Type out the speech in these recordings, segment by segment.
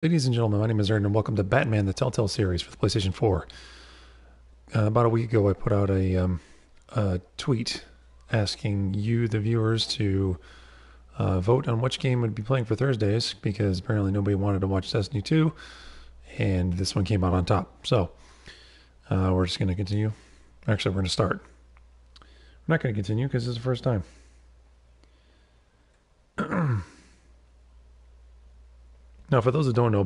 Ladies and gentlemen, my name is Aaron, and welcome to Batman, the Telltale series for the PlayStation 4. About a week ago, I put out a tweet asking you, the viewers, to vote on which game would be playing for Thursdays, because apparently nobody wanted to watch Destiny 2, and this one came out on top. So, we're just going to continue. Actually, we're going to start. We're not going to continue, because this is the first time. Now, for those that don't know,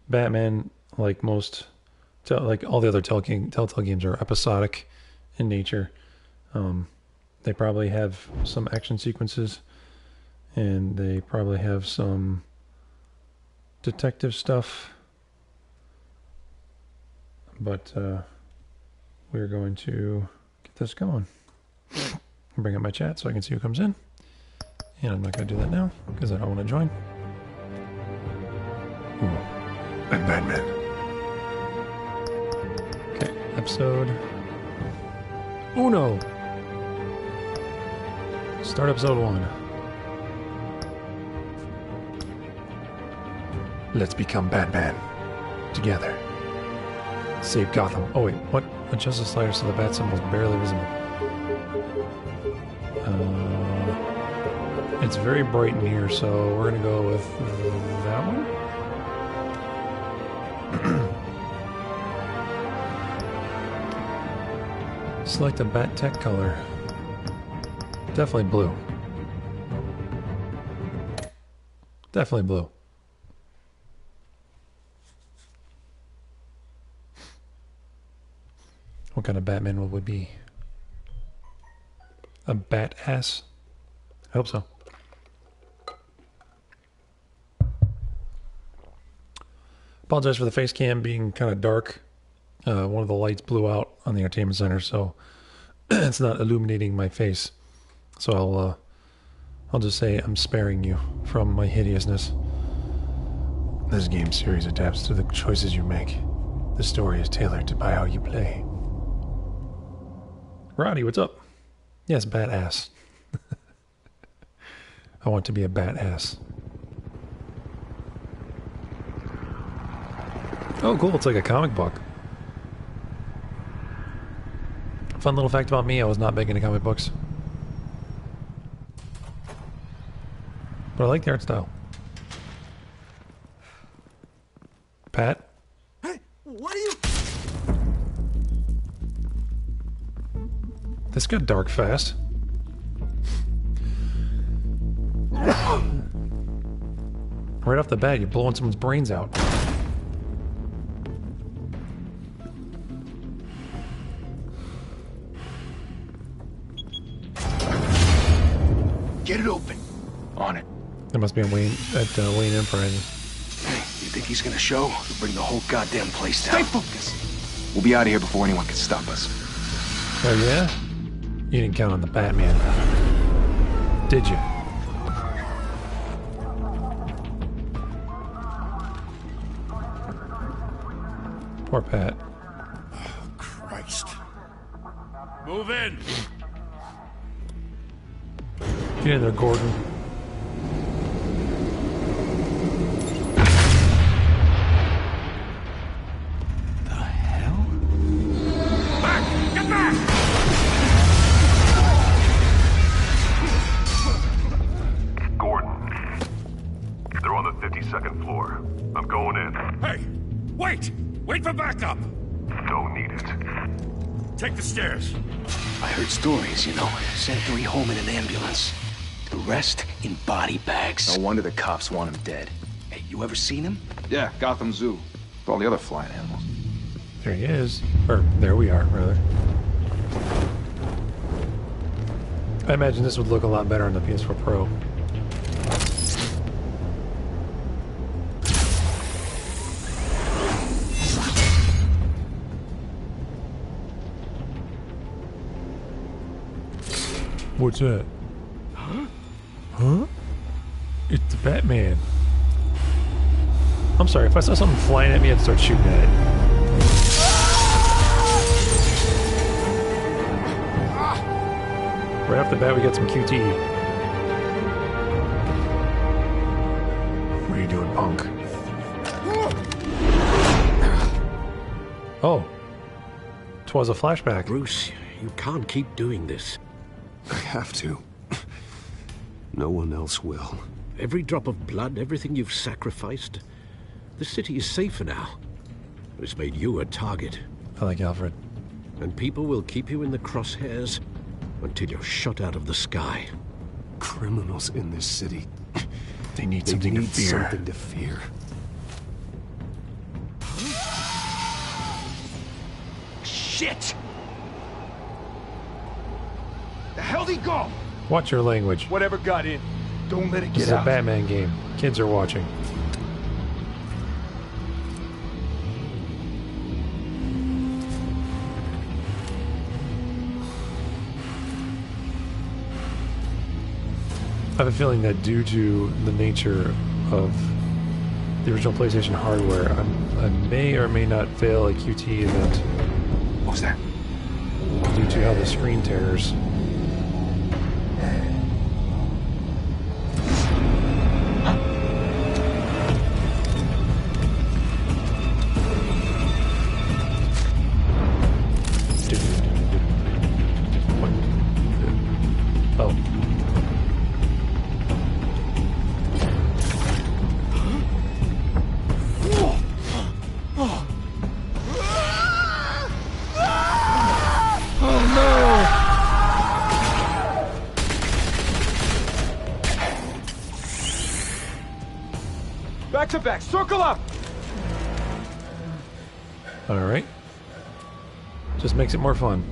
Batman, like all the other Telltale games, are episodic in nature. They probably have some action sequences, and they probably have some detective stuff. But we're going to get this going. Bring up my chat so I can see who comes in. And I'm not going to do that now, because I don't want to join. Ooh, I'm Batman. Okay, episode Uno. Start episode 1. Let's become Batman together. Save Gotham. Oh wait, what? Adjust the slider so the bat symbol is barely visible. It's very bright in here, so we're gonna go with that one. Select a bat tech color. Definitely blue. Definitely blue. What kind of Batman would we be? A bat ass? I hope so. Apologize for the face cam being kind of dark. One of the lights blew out on the entertainment center, so it's not illuminating my face. So I'll just say I'm sparing you from my hideousness. This game series adapts to the choices you make. The story is tailored by how you play. Roddy, what's up? Yes, badass. I want to be a badass. Oh, cool! It's like a comic book. Fun little fact about me, I was not big into comic books. But I like the art style. Pat? Hey, what are you... This got dark fast. Right off the bat, you're blowing someone's brains out. Get it open. On it. That must be on Wayne Enterprises. Hey, you think he's gonna show? We'll bring the whole goddamn place down. Stay focused. We'll be out of here before anyone can stop us. Oh yeah? You didn't count on the Batman, did you? Poor Pat. Oh, Christ. Move in! Get in there, Gordon. The hell? Back! Get back! Gordon. They're on the 52nd floor. I'm going in. Hey! Wait! Wait for backup! Don't need it. Take the stairs. I heard stories, you know. Sent 3 home in an ambulance. The rest in body bags. No wonder the cops want him dead. Hey, you ever seen him? Yeah, Gotham Zoo. With all the other flying animals. There he is. Or, there we are, rather. I imagine this would look a lot better on the PS4 Pro. What's that? Huh? Huh? It's the Batman. I'm sorry, if I saw something flying at me, I'd start shooting at it. Right off the bat, we got some QT. What are you doing, punk? Oh. 'Twas a flashback. Bruce, you can't keep doing this. I have to. No one else will. Every drop of blood, everything you've sacrificed. The city is safer now. But it's made you a target. I like Alfred. And people will keep you in the crosshairs until you're shot out of the sky. Criminals in this city. They need They something need to fear. something to fear. Shit! The hell'd he go? Watch your language. Whatever got in, don't let it It's get a out. Batman game. Kids are watching. I have a feeling that due to the nature of the original PlayStation hardware, I may or may not fail a QT event What was that? due to how the screen tears. Oh. Back to back, circle up! All right. Just makes it more fun.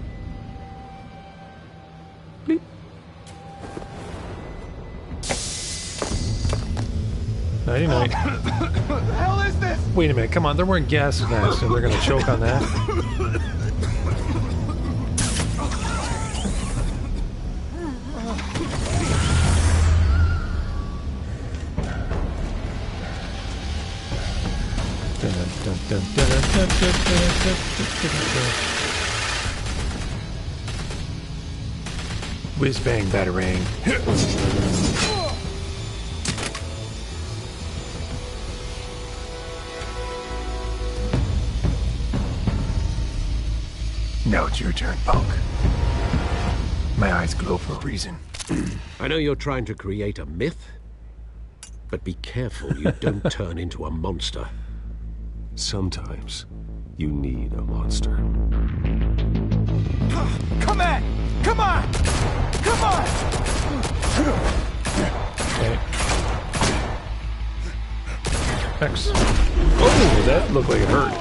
Bleep. Nighty night. What the hell is this? Wait a minute, come on, they're wearing gas masks and they're gonna choke on that. Whiz bang batarang. Now it's your turn, punk. My eyes glow for a reason. I know you're trying to create a myth, but be careful you don't turn into a monster. Sometimes you need a monster. Come on! Come on! Come on! Okay. X. Oh, that looked like it hurt.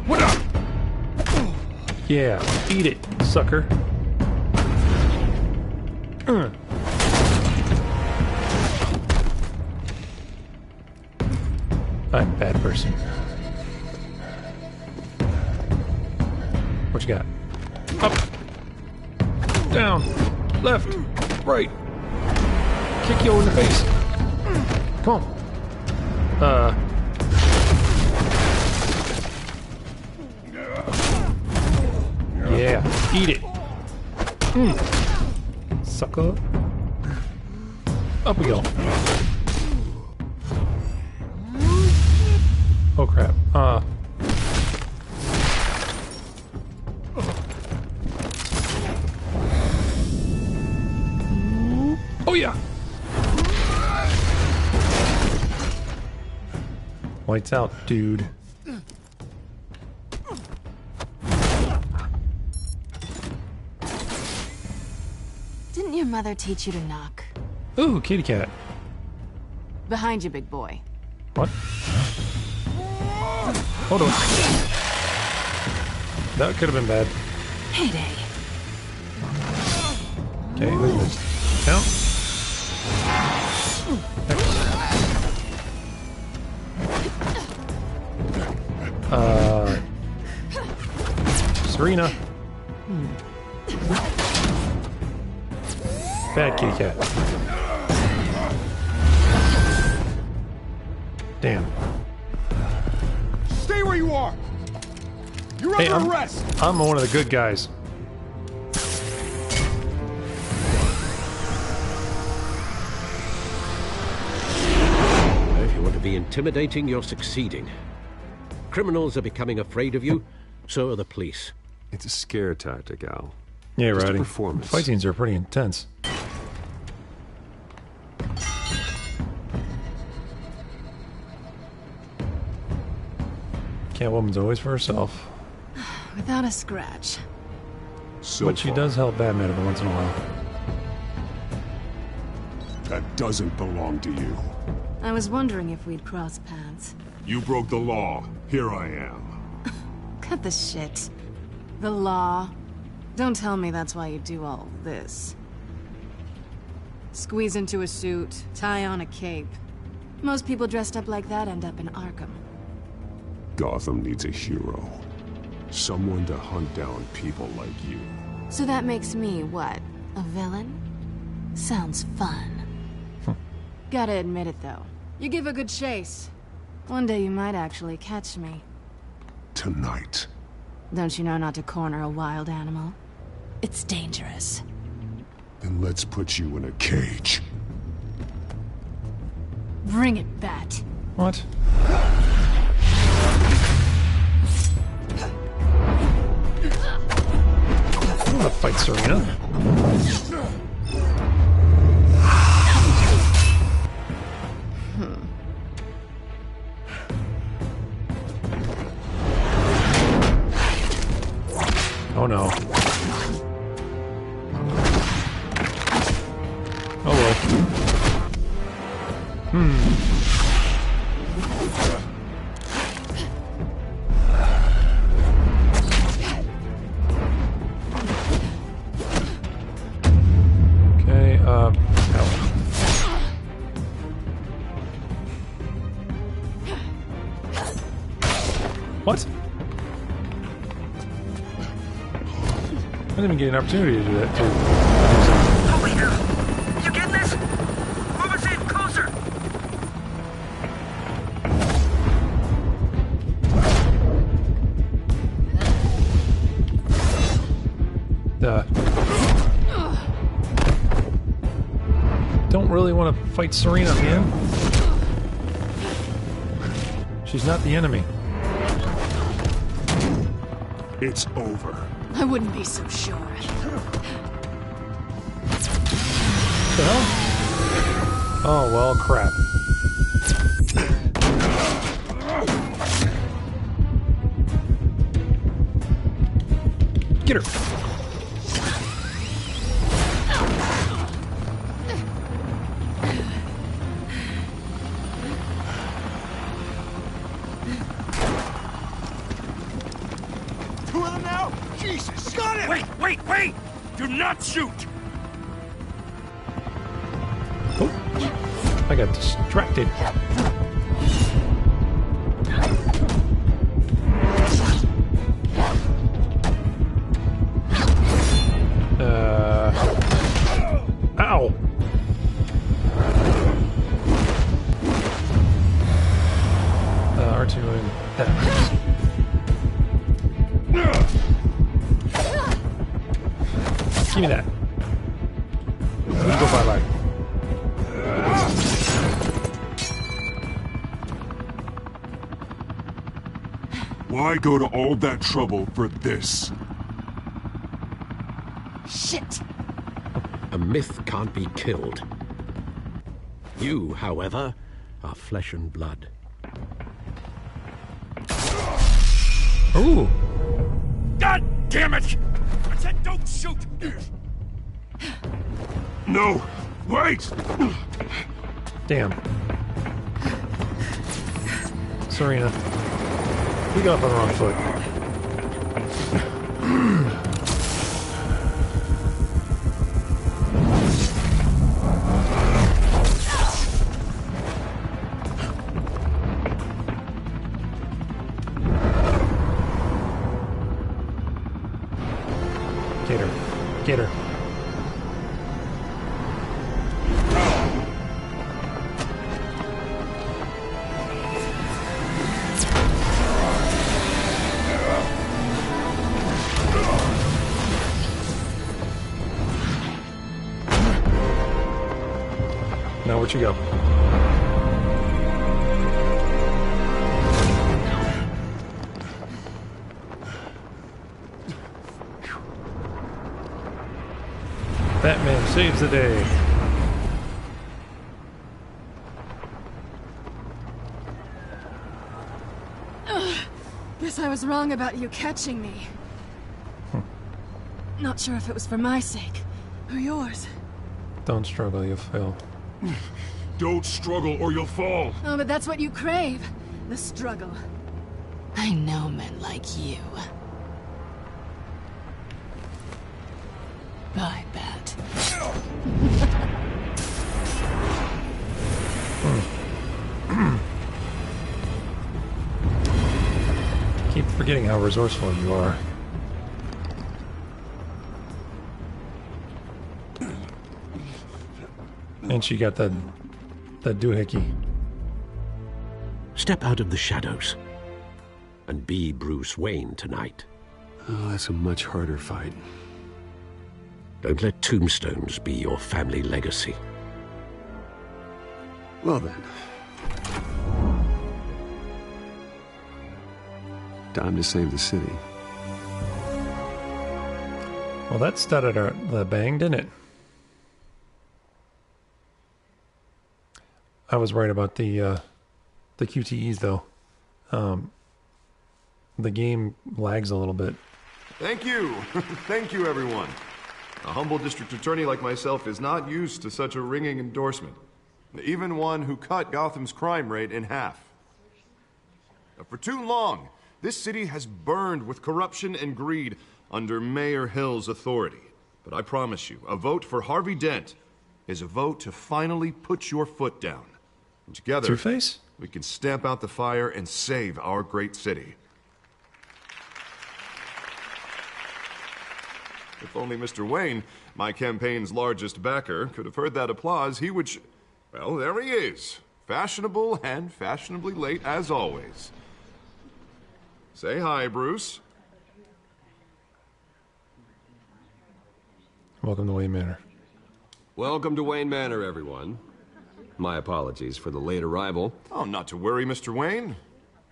What up? Yeah, eat it, sucker. I'm a bad person. What you got? Up. Down. Left. Right. Kick you in the face. Come on. Yeah, eat it. Sucker. Up we go. Oh crap. Oh yeah. Lights out, dude. Didn't your mother teach you to knock? Ooh, kitty cat. Behind you, big boy. What? Hold on. That could have been bad. Heyday. Okay, wait a minute. Count. Serena. Bad kitty cat. Damn. Stay where you are! You're Hey, under arrest! I'm one of the good guys. If you want to be intimidating, you're succeeding. criminals are becoming afraid of you, so are the police. It's a scare tactic, Al. Yeah, Just a right. performance. Fight scenes are pretty intense. Catwoman's always for herself. Without a scratch. So But she far, does help Batman every once in a while. that doesn't belong to you. I was wondering if we'd cross paths. You broke the law. Here I am. Cut the shit. The law. Don't tell me that's why you do all this. Squeeze into a suit, tie on a cape. Most people dressed up like that end up in Arkham. Gotham needs a hero. Someone to hunt down people like you. So that makes me, what, a villain? Sounds fun. Gotta admit it, though. You give a good chase. One day you might actually catch me. Tonight. Don't you know not to corner a wild animal? It's dangerous. Then let's put you in a cage. Bring it, Bat. What? I'm gonna fight Serena. Oh no. Oh well. Okay, ow. What? I didn't even get an opportunity to do that, too. Over here! You getting this? Move us in, closer! Don't really want to fight Serena, man. She's not the enemy. It's over. I wouldn't be so sure. What the hell? Oh, well, crap. Get her! Two of them now? Jesus, got him! Wait, wait, wait! Do not shoot! Oh, I got distracted. Ow! R2 and that. Give me that. Let's go bye-bye. Why go to all that trouble for this? Shit! A myth can't be killed. You, however, are flesh and blood. Ooh! God damn it! I said don't shoot! No! Wait! Damn. Serena. We got off on the wrong foot. Get her. Get her. Now where'd you go? Batman saves the day. Guess I was wrong about you catching me. Not sure if it was for my sake or yours. Don't struggle, you'll fail. Don't struggle or you'll fall. Oh, but that's what you crave. The struggle. I know men like you. I bet. Keep forgetting how resourceful you are. And she got that doohickey. Step out of the shadows and be Bruce Wayne tonight. Oh, that's a much harder fight. Don't let tombstones be your family legacy. Well then. Time to save the city. Well, that started the bang, didn't it? I was right about the QTEs, though. The game lags a little bit. Thank you. Thank you, everyone. A humble district attorney like myself is not used to such a ringing endorsement. Even one who cut Gotham's crime rate in half. For too long, this city has burned with corruption and greed under Mayor Hill's authority. But I promise you, a vote for Harvey Dent is a vote to finally put your foot down. And together, Two-Face? we can stamp out the fire and save our great city. If only Mr. Wayne, my campaign's largest backer, could have heard that applause, he would well, there he is. Fashionable and fashionably late as always. Say hi, Bruce. Welcome to Wayne Manor. Welcome to Wayne Manor, everyone. My apologies for the late arrival. Oh, not to worry, Mr. Wayne.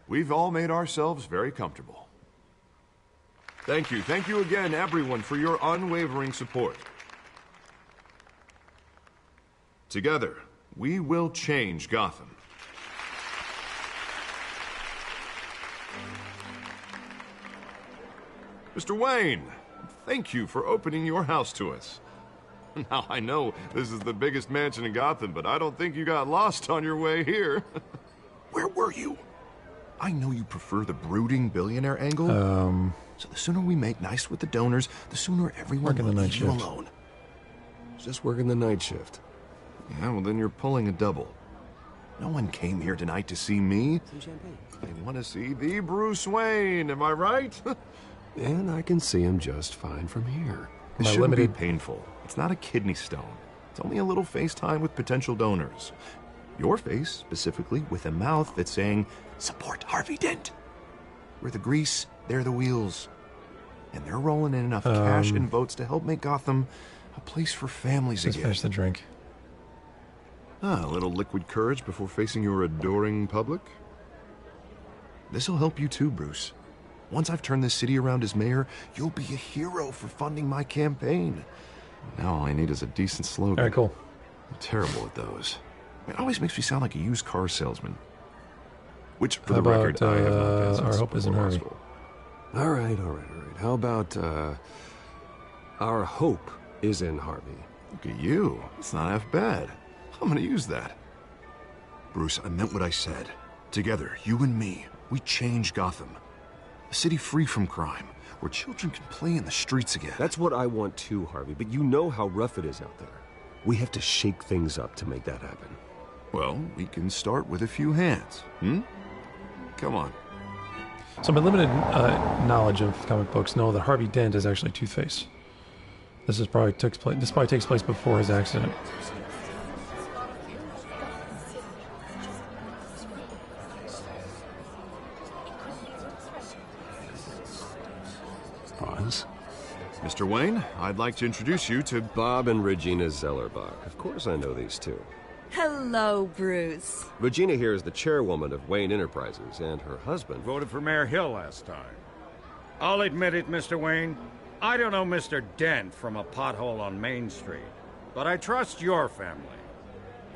We've all made ourselves very comfortable. Thank you again, everyone, for your unwavering support. Together, we will change Gotham. Mr. Wayne, thank you for opening your house to us. Now, I know this is the biggest mansion in Gotham, but I don't think you got lost on your way here. Where were you? I know you prefer the brooding billionaire angle. So the sooner we make nice with the donors, the sooner everyone will leave you alone. Just working the night shift. Yeah, well then you're pulling a double. No one came here tonight to see me. Some champagne. They want to see the Bruce Wayne, am I right? And I can see him just fine from here. It shouldn't be painful. It's not a kidney stone. It's only a little FaceTime with potential donors. Your face, specifically, with a mouth that's saying, support Harvey Dent. We're the grease, they're the wheels. And they're rolling in enough cash and votes to help make Gotham a place for families Let's again. finish the drink. A little liquid courage before facing your adoring public. This'll help you too, Bruce. Once I've turned this city around as mayor, you'll be a hero for funding my campaign. Now all I need is a decent slogan. All right, cool. I'm terrible at those. It always makes me sound like a used car salesman. Which, for How the about, record, I have not been since Our Hope Isn't before law Harvey? school. All right. How about, our hope is in Harvey? Look at you. It's not half bad. I'm gonna use that. Bruce, I meant what I said. Together, you and me, we change Gotham. A city free from crime, where children can play in the streets again. That's what I want too, Harvey, but you know how rough it is out there. We have to shake things up to make that happen. Well, we can start with a few hands, Come on. So my limited knowledge of comic books know that Harvey Dent is actually Two-Face. This probably takes place before his accident. Pause. Mr. Wayne, I'd like to introduce you to Bob and Regina Zellerbach. Of course I know these two. Hello, Bruce. Regina here is the chairwoman of Wayne Enterprises, and her husband... Voted for Mayor Hill last time. I'll admit it, Mr. Wayne. I don't know Mr. Dent from a pothole on Main Street, but I trust your family.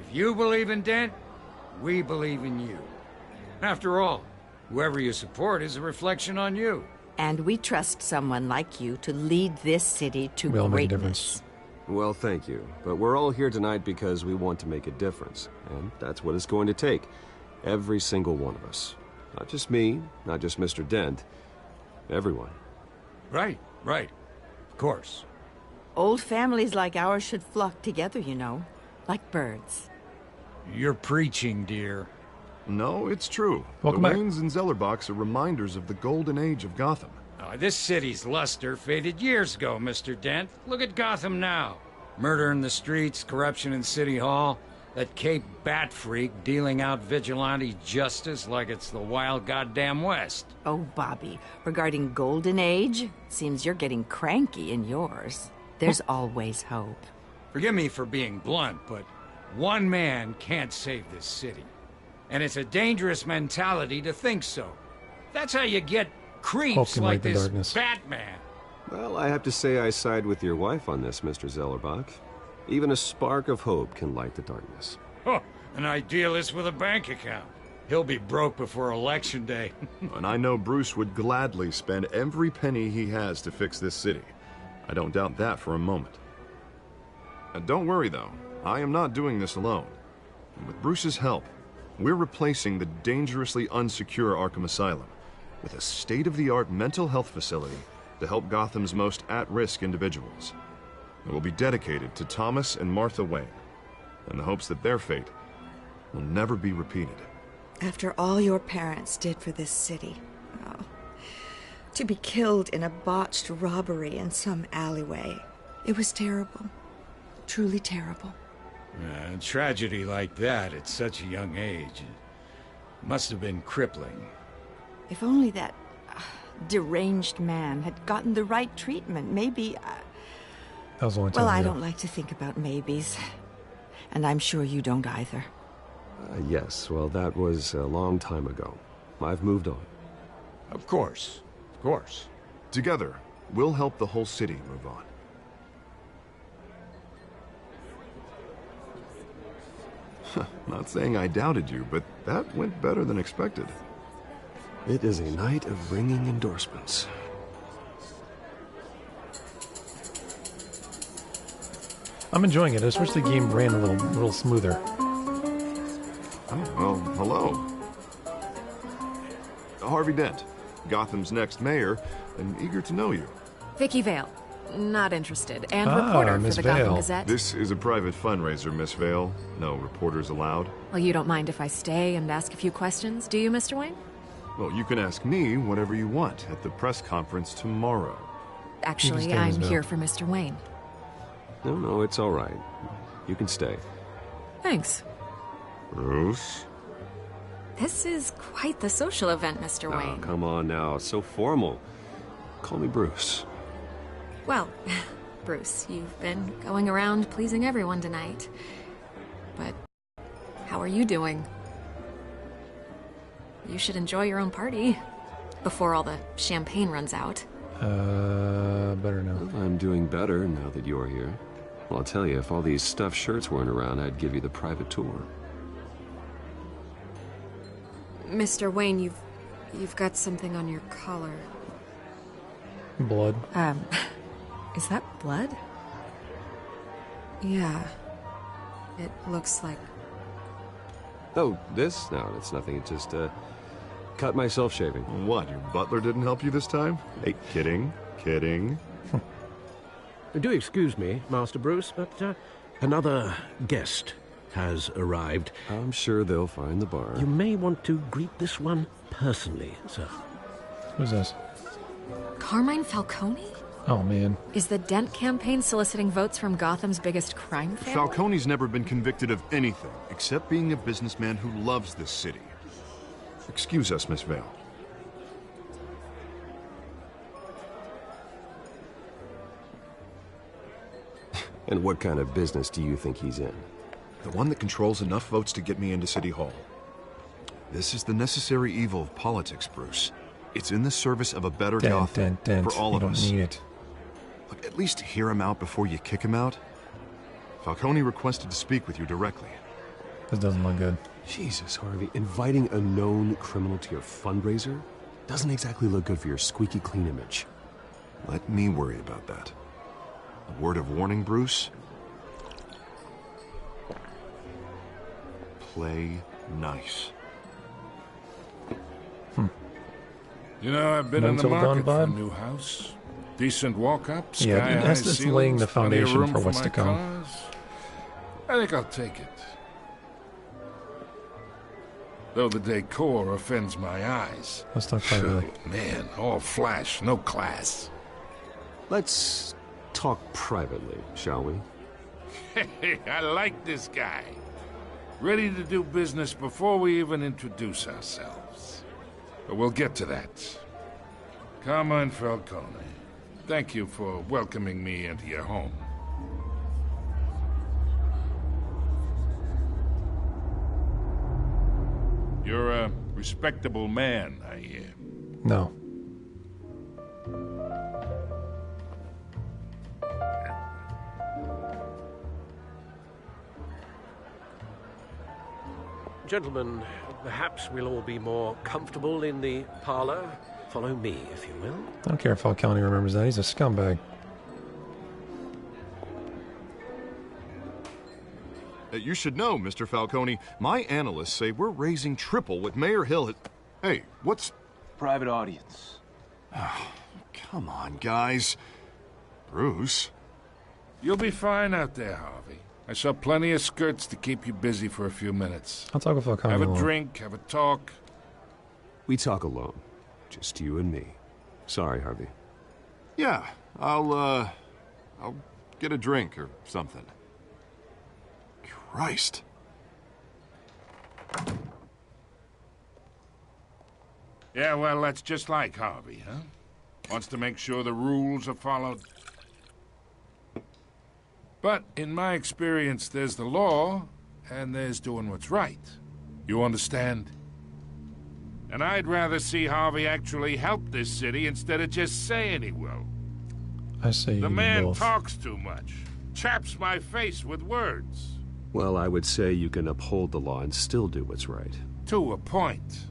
If you believe in Dent, we believe in you. After all, whoever you support is a reflection on you. And we trust someone like you to lead this city to We all make a greatness. Well, thank you. But we're all here tonight because we want to make a difference. And that's what it's going to take. Every single one of us. Not just me, not just Mr. Dent. Everyone. Right. Of course. Old families like ours should flock together, you know. Like birds. You're preaching, dear. No, it's true. Welcome the back. Waynes and Zellerbachs are reminders of the golden age of Gotham. This city's luster faded years ago, Mr. Dent. Look at Gotham now. Murder in the streets, corruption in City Hall, that Cape Bat freak dealing out vigilante justice like it's the wild goddamn West. Oh, Bobby, regarding Golden Age, seems you're getting cranky in yours. There's always hope. Forgive me for being blunt, but one man can't save this city. And it's a dangerous mentality to think so. That's how you get Hope creeps can like light the this darkness. Batman. Well, I have to say I side with your wife on this, Mr. Zellerbach. Even a spark of hope can light the darkness. Huh, an idealist with a bank account. He'll be broke before Election Day. And I know Bruce would gladly spend every penny he has to fix this city. I don't doubt that for a moment. And don't worry, though. I am not doing this alone. And with Bruce's help, we're replacing the dangerously unsecure Arkham Asylum with a state-of-the-art mental health facility to help Gotham's most at-risk individuals. It will be dedicated to Thomas and Martha Wayne, in the hopes that their fate will never be repeated. After all your parents did for this city, oh, to be killed in a botched robbery in some alleyway, it was terrible. Truly terrible. A tragedy like that at such a young age must have been crippling. If only that deranged man had gotten the right treatment, maybe... That was a long time Well, I ago. don't like to think about maybes. And I'm sure you don't either. Yes, well, that was a long time ago. I've moved on. Of course. Together, we'll help the whole city move on. Not saying I doubted you, but that went better than expected. It is a night of ringing endorsements. I'm enjoying it. I just wish the game ran a little smoother. Oh, well, hello. Harvey Dent, Gotham's next mayor, and eager to know you. Vicky Vale. Not interested. And Ah, reporter for Miss the Gotham Vale. Gazette. This is a private fundraiser, Miss Vale. No reporters allowed. Well, you don't mind if I stay and ask a few questions, do you, Mr. Wayne? Well, you can ask me whatever you want at the press conference tomorrow. Actually, stay, Miss I'm Vale. here for Mr. Wayne. No, it's all right. You can stay. Thanks. Bruce? This is quite the social event, Mr. Oh, Wayne. come on now. So formal. Call me Bruce. Well, Bruce, you've been going around pleasing everyone tonight. But how are you doing? You should enjoy your own party before all the champagne runs out. Better now. Well, I'm doing better now that you're here. Well, I'll tell you, if all these stuffed shirts weren't around, I'd give you the private tour. Mr. Wayne, you've got something on your collar. Blood. Is that blood? Yeah. It looks like... Oh, this? No, that's nothing. It just, cut myself shaving. What, your butler didn't help you this time? Hey, kidding. Do excuse me, Master Bruce, but another guest has arrived. I'm sure they'll find the bar. You may want to greet this one personally, sir. Who's this? Carmine Falcone? Oh, man. Is the Dent campaign soliciting votes from Gotham's biggest crime family? Falcone's never been convicted of anything except being a businessman who loves this city. Excuse us, Miss Vale. And what kind of business do you think he's in? The one that controls enough votes to get me into City Hall. This is the necessary evil of politics, Bruce. It's in the service of a better Gotham Dent. for all You of don't us. need it. Look, at least hear him out before you kick him out. Falcone requested to speak with you directly. This doesn't look good. Jesus, Harvey, inviting a known criminal to your fundraiser doesn't exactly look good for your squeaky clean image. Let me worry about that. A word of warning, Bruce? Play nice. You know, I've been in the market for a new house. Decent walk-up, sky-high that's laying the foundation for what's to come. Cars. I think I'll take it. Though the decor offends my eyes. Let's talk privately. Oh, man, all flash, no class. Let's talk privately, shall we? Hey, I like this guy. Ready to do business before we even introduce ourselves. But we'll get to that. Carmine Falcone, thank you for welcoming me into your home. You're a respectable man, I hear. No. Gentlemen, perhaps we'll all be more comfortable in the parlor. Follow me, if you will. I don't care if Falcone remembers that. He's a scumbag. You should know, Mr. Falcone, my analysts say we're raising triple what Mayor Hill had... Hey, what's... Private audience. Oh, come on, guys. Bruce? You'll be fine out there, Harvey. I saw plenty of skirts to keep you busy for a few minutes. I'll talk with Falcone Have a alone. drink, have a talk. We talk alone. Just you and me. Sorry, Harvey. Yeah, I'll get a drink or something. Christ. Yeah, well, that's just like Harvey, huh? Wants to make sure the rules are followed. But in my experience, there's the law, and there's doing what's right. You understand? And I'd rather see Harvey actually help this city instead of just saying he will. I say The man both. talks too much. Chaps my face with words. Well, I would say you can uphold the law and still do what's right. To a point.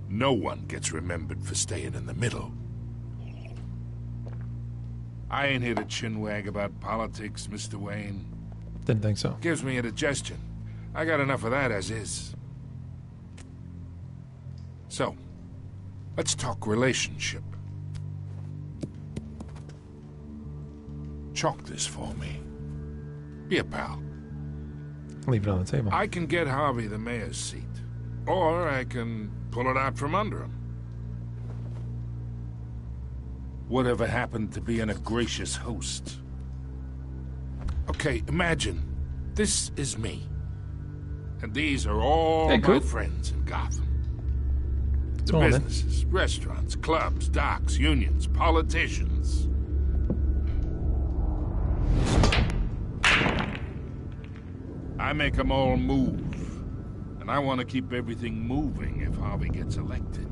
No one gets remembered for staying in the middle. I ain't here to chinwag about politics, Mr. Wayne. Didn't think so. Gives me indigestion. I got enough of that as is. So, let's talk relationship. Chalk this for me. Be a pal. Leave it on the table. I can get Harvey the mayor's seat. Or I can pull it out from under him. Whatever happened to being a gracious host? Okay, imagine. This is me. And these are all my friends in Gotham. The on, businesses, restaurants, clubs, docks, unions, politicians. I make them all move. And I want to keep everything moving if Harvey gets elected.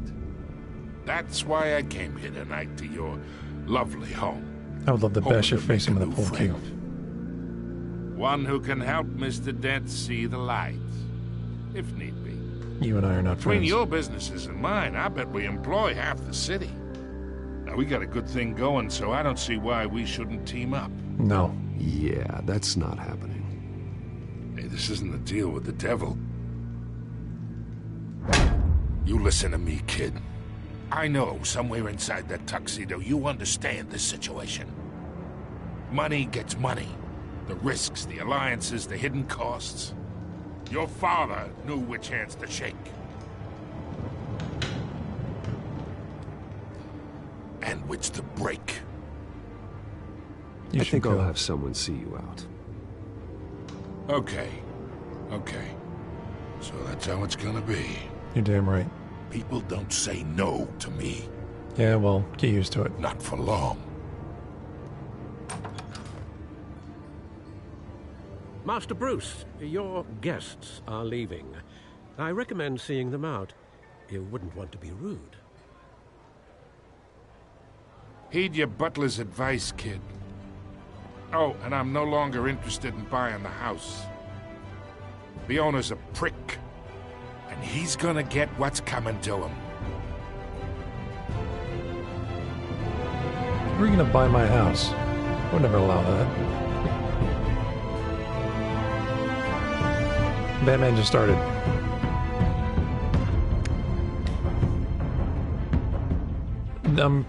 That's why I came here tonight to your lovely home. I would love to bash your face into the new pool cue. One who can help Mr. Dent see the light, if need be. You and I are not Between friends. your businesses and mine, I bet we employ half the city. Now, we got a good thing going, so I don't see why we shouldn't team up. No. Yeah, that's not happening. Hey, this isn't a deal with the devil. You listen to me, kid. I know somewhere inside that tuxedo you understand this situation. Money gets money. The risks, the alliances, the hidden costs. Your father knew which hands to shake. And which to break. I think I'll have someone see you out. Okay. Okay. So that's how it's gonna be. You're damn right. People don't say no to me. Yeah, well, get used to it. Not for long. Master Bruce, your guests are leaving. I recommend seeing them out. You wouldn't want to be rude. Heed your butler's advice, kid. Oh, and I'm no longer interested in buying the house. The owner's a prick, and he's gonna get what's coming to him. We're gonna buy my house. I would never allow that. Batman just started. I'm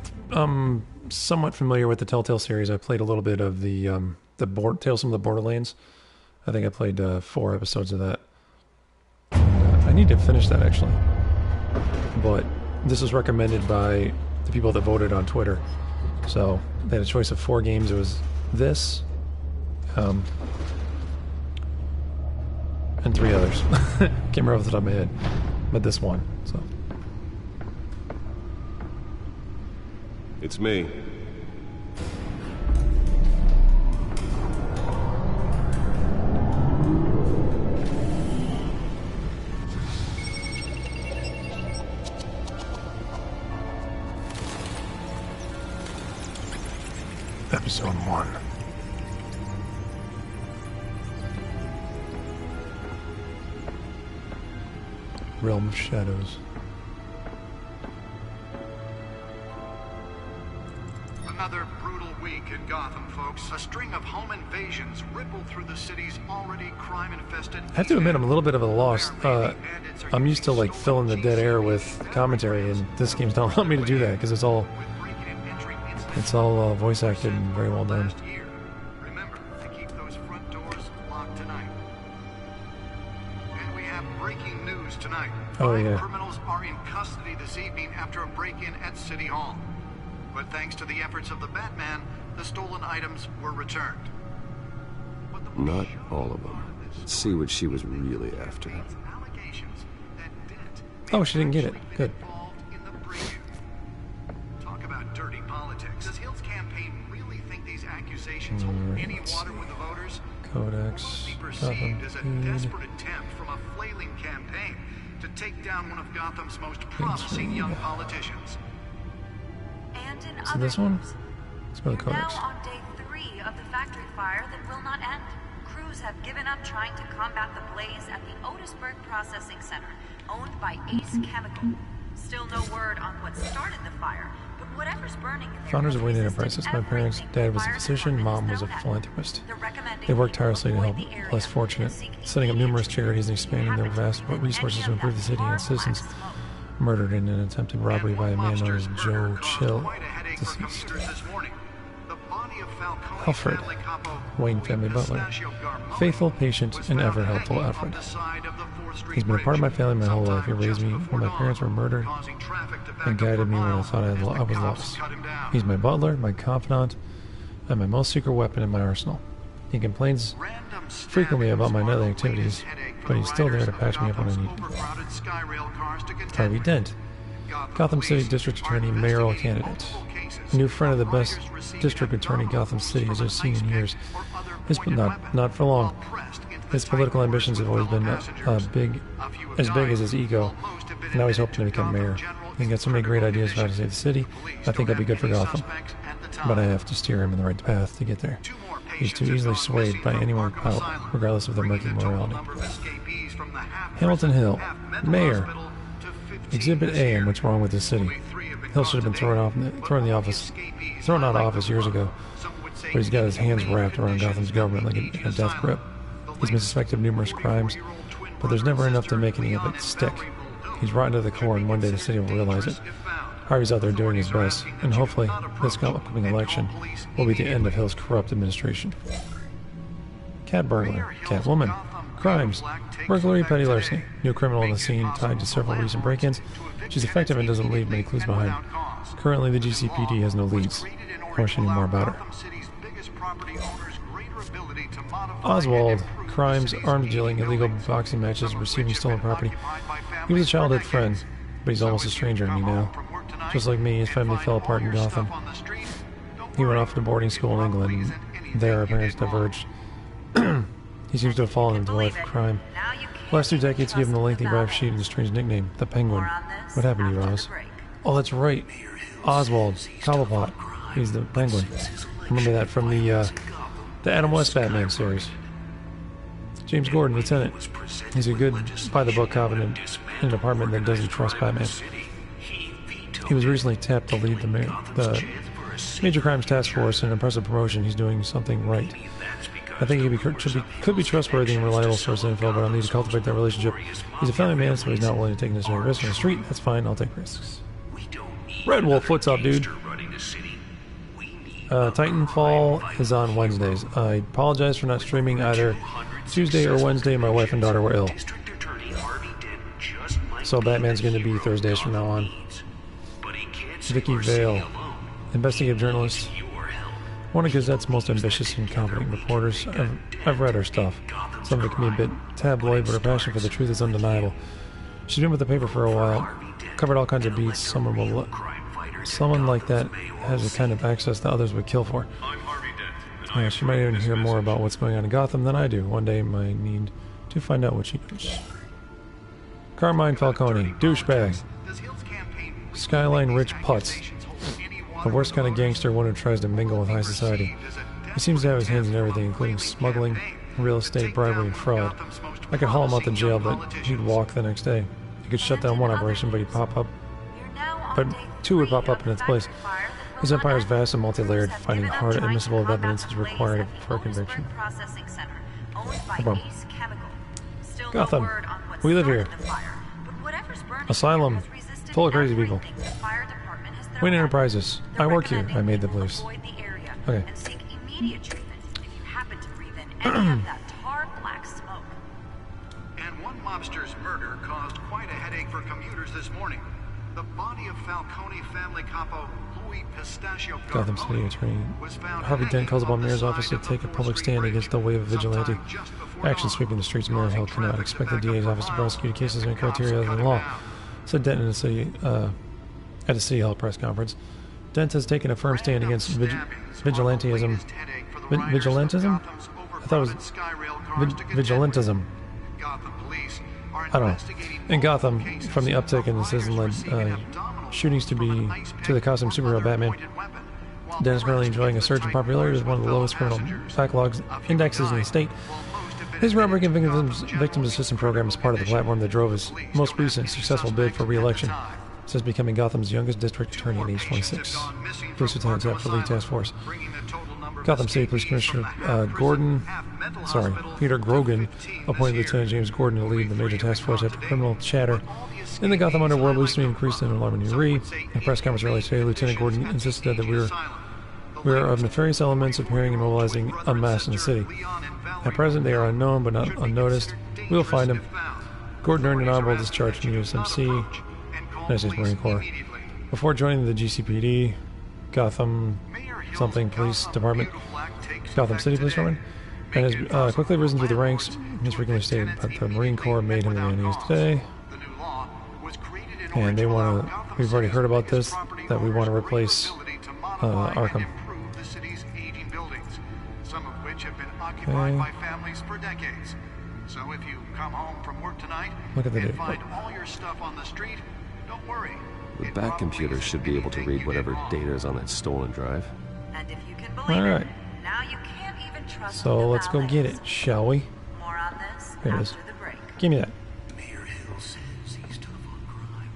somewhat familiar with the Telltale series. I played a little bit of the Tales from the Borderlands. I think I played 4 episodes of that. I need to finish that actually. But this was recommended by the people that voted on Twitter. So they had a choice of 4 games. It was this, and 3 others. Can't remember off the top of my head, but this one. So it's me. Episode 1. Realm of Shadows. Another brutal week in Gotham, folks. A string of home invasions rippled through the city's already crime-infested... I have to admit, I'm a little bit of a loss. I'm used to like filling the dead air with commentary, and this game's don't allow me to do that because it's all voice acted and very well done. Remember to keep those front doors locked tonight. And we have breaking news tonight. Oh yeah. 5 criminals are in custody this evening after a break-in at City Hall. But thanks to the efforts of the Batman, the stolen items were returned. Not all of them. Let's see what she was really after. Oh, she didn't get it. Good. Talk about dirty politics. Does Hill's campaign really think these accusations hold any water with the voters? Codex. Perceived as a desperate attempt from a flailing campaign to take down one of Gotham's most promising young politicians. And in So this one? Let's go to Codex. Now on day 3 of the factory fire that will not end. Crews have given up trying to combat the blaze at the Otisburg Processing Center, owned by Ace Chemical. Still no word on what started the fire, but whatever's burning in Founders of Wayne Enterprises. My parents' dad was a physician, mom was a philanthropist. They worked tirelessly to help less fortunate, setting up numerous charities and expanding their vast resources to improve the city and citizens. Murdered in an attempted robbery by a man known as Joe Chill, deceased. Alfred, Wayne family butler. Faithful, patient, and ever helpful Alfred. He's been a part of my family my whole life. He raised me when my parents were murdered and guided me when I thought I was lost. He's my butler, my confidant, and my most secret weapon in my arsenal. He complains frequently about my nightly activities, but he's still there to patch me up when I need him. Harvey Dent, Gotham City District Attorney mayoral candidate. A new friend of the best district attorney Gotham City has just seen in years. Not for long. His political ambitions have always been as big as his ego, and now he's hoping to become mayor. He's got so many great ideas for how to save the city. I think I'd be good for Gotham, but I have to steer him in the right path to get there. He's too easily swayed by anyone with power, regardless of their murky morality. Hamilton Hill, mayor. Exhibit A on what's wrong with the city. Hill should have been thrown out of office years ago, but he's got his hands wrapped around Gotham's government like a death grip. He's been suspected of numerous crimes, but there's never enough to make any of it stick. He's rotten to the core, and one day the city will realize it. Harvey's out there doing his best, and hopefully this upcoming election will be the end of Hill's corrupt administration. Cat burglar, Catwoman, crimes, burglary, petty larceny, new criminal on the scene tied to several recent break-ins. She's effective and doesn't leave many clues behind. Currently, the GCPD has no leads. I wish I knew more about her. Oswald, crimes, arms dealing, illegal boxing matches, receiving stolen property. He was a childhood friend, but he's almost a stranger to me now. Just like me, his family fell apart in Gotham. He went off to boarding school in England, and there our parents diverged. He seems to have fallen into a life of crime. The last 2 decades gave him the lengthy rap sheet and a strange nickname, the Penguin. What happened to you, Oz? Oh, that's right. Oswald, Cobblepot. He's the Penguin. Remember that from the The Adam West Batman series. James Gordon, Lieutenant. He's a good, by-the-book cop in an department that doesn't trust Batman. He was recently tapped to lead the Major Crimes Task Force, an impressive promotion. He's doing something right. I think he could be trustworthy and reliable source of info, but I'll need to cultivate that relationship. He's a family man, so he's not willing to take necessary risks on the street. That's fine, I'll take risks. Red Wolf, what's up, dude? Titanfall is on Wednesdays. I apologize for not streaming either Tuesday or Wednesday. My wife and daughter were ill. So Batman's going to be Thursdays from now on. Vicky Vale, investigative journalist. One of Gazette's most ambitious and competent reporters. I've read her stuff. Some of it can be a bit tabloid, but her passion for the truth is undeniable. She's been with the paper for a while, covered all kinds of beats. Someone like that has a kind of access that others would kill for. She might even hear more about what's going on in Gotham than I do. One day I might need to find out what she knows. Carmine Falcone, douchebag. Skyline Rich Putz. The worst kind of gangster, one who tries to mingle with high society. He seems to have his hands in everything, including smuggling, real estate, bribery, and fraud. I could haul him out to jail, but he'd walk the next day. He could shut down one operation, but two would pop up in its place. His empire is vast and multi-layered. Finding hard, admissible evidence is required for a conviction. Gotham. We live here. Asylum. Full of crazy people. Wayne Enterprises. I work here. I made the place. Okay. And one mobster's murder caused quite a headache for commuters this morning. The body of Falcone family capo Louis Pistachio Gotham City Attorney Harvey Dent calls upon Mayor's office to take a public stand against the wave of vigilante action sweeping the streets. Mayor Hill cannot expect the DA's office to prosecute cases on criteria other than law, said Dent in at a City Hall press conference. Dent has taken a firm stand against vigilantism. Vigilantism? I thought it was vigilantism. I don't know. In Gotham, from the uptick in the citizen-led shootings to the costume superhero Batman, Dent is currently enjoying a surge in popularity with one of the lowest criminal backlogs indexes in the state. His groundbreaking victims assistance program is part of the platform that drove his most recent successful bid for re-election, since becoming Gotham's youngest district attorney at age 26. Police lieutenant tapped for lead task force. Gotham City Police Commissioner Peter Grogan appointed Lieutenant James Gordon to lead the major task force after criminal chatter in the Gotham underworld recently increased in an alarming degree. In a press conference earlier today, Lieutenant Gordon insisted that we are of nefarious elements appearing and mobilizing en masse in the city. At present, they are unknown but not unnoticed. We'll find them. Gordon earned an honorable discharge from USMC, United States Marine Corps, before joining the GCPD, Gotham Police Department, Gotham City Police Department, and has quickly risen through the ranks. He's frequently stated that the Marine Corps made him the man he is today. And we've already heard about this, that we want to replace Arkham. Okay. So if you come home from work tonight and find all your stuff on the street, don't worry. The back computer should be able to read whatever data is on that stolen drive. And if you can believe Alright. now you can't even trust So let's go get it, shall we? More on this There it is. after the break. Give me that.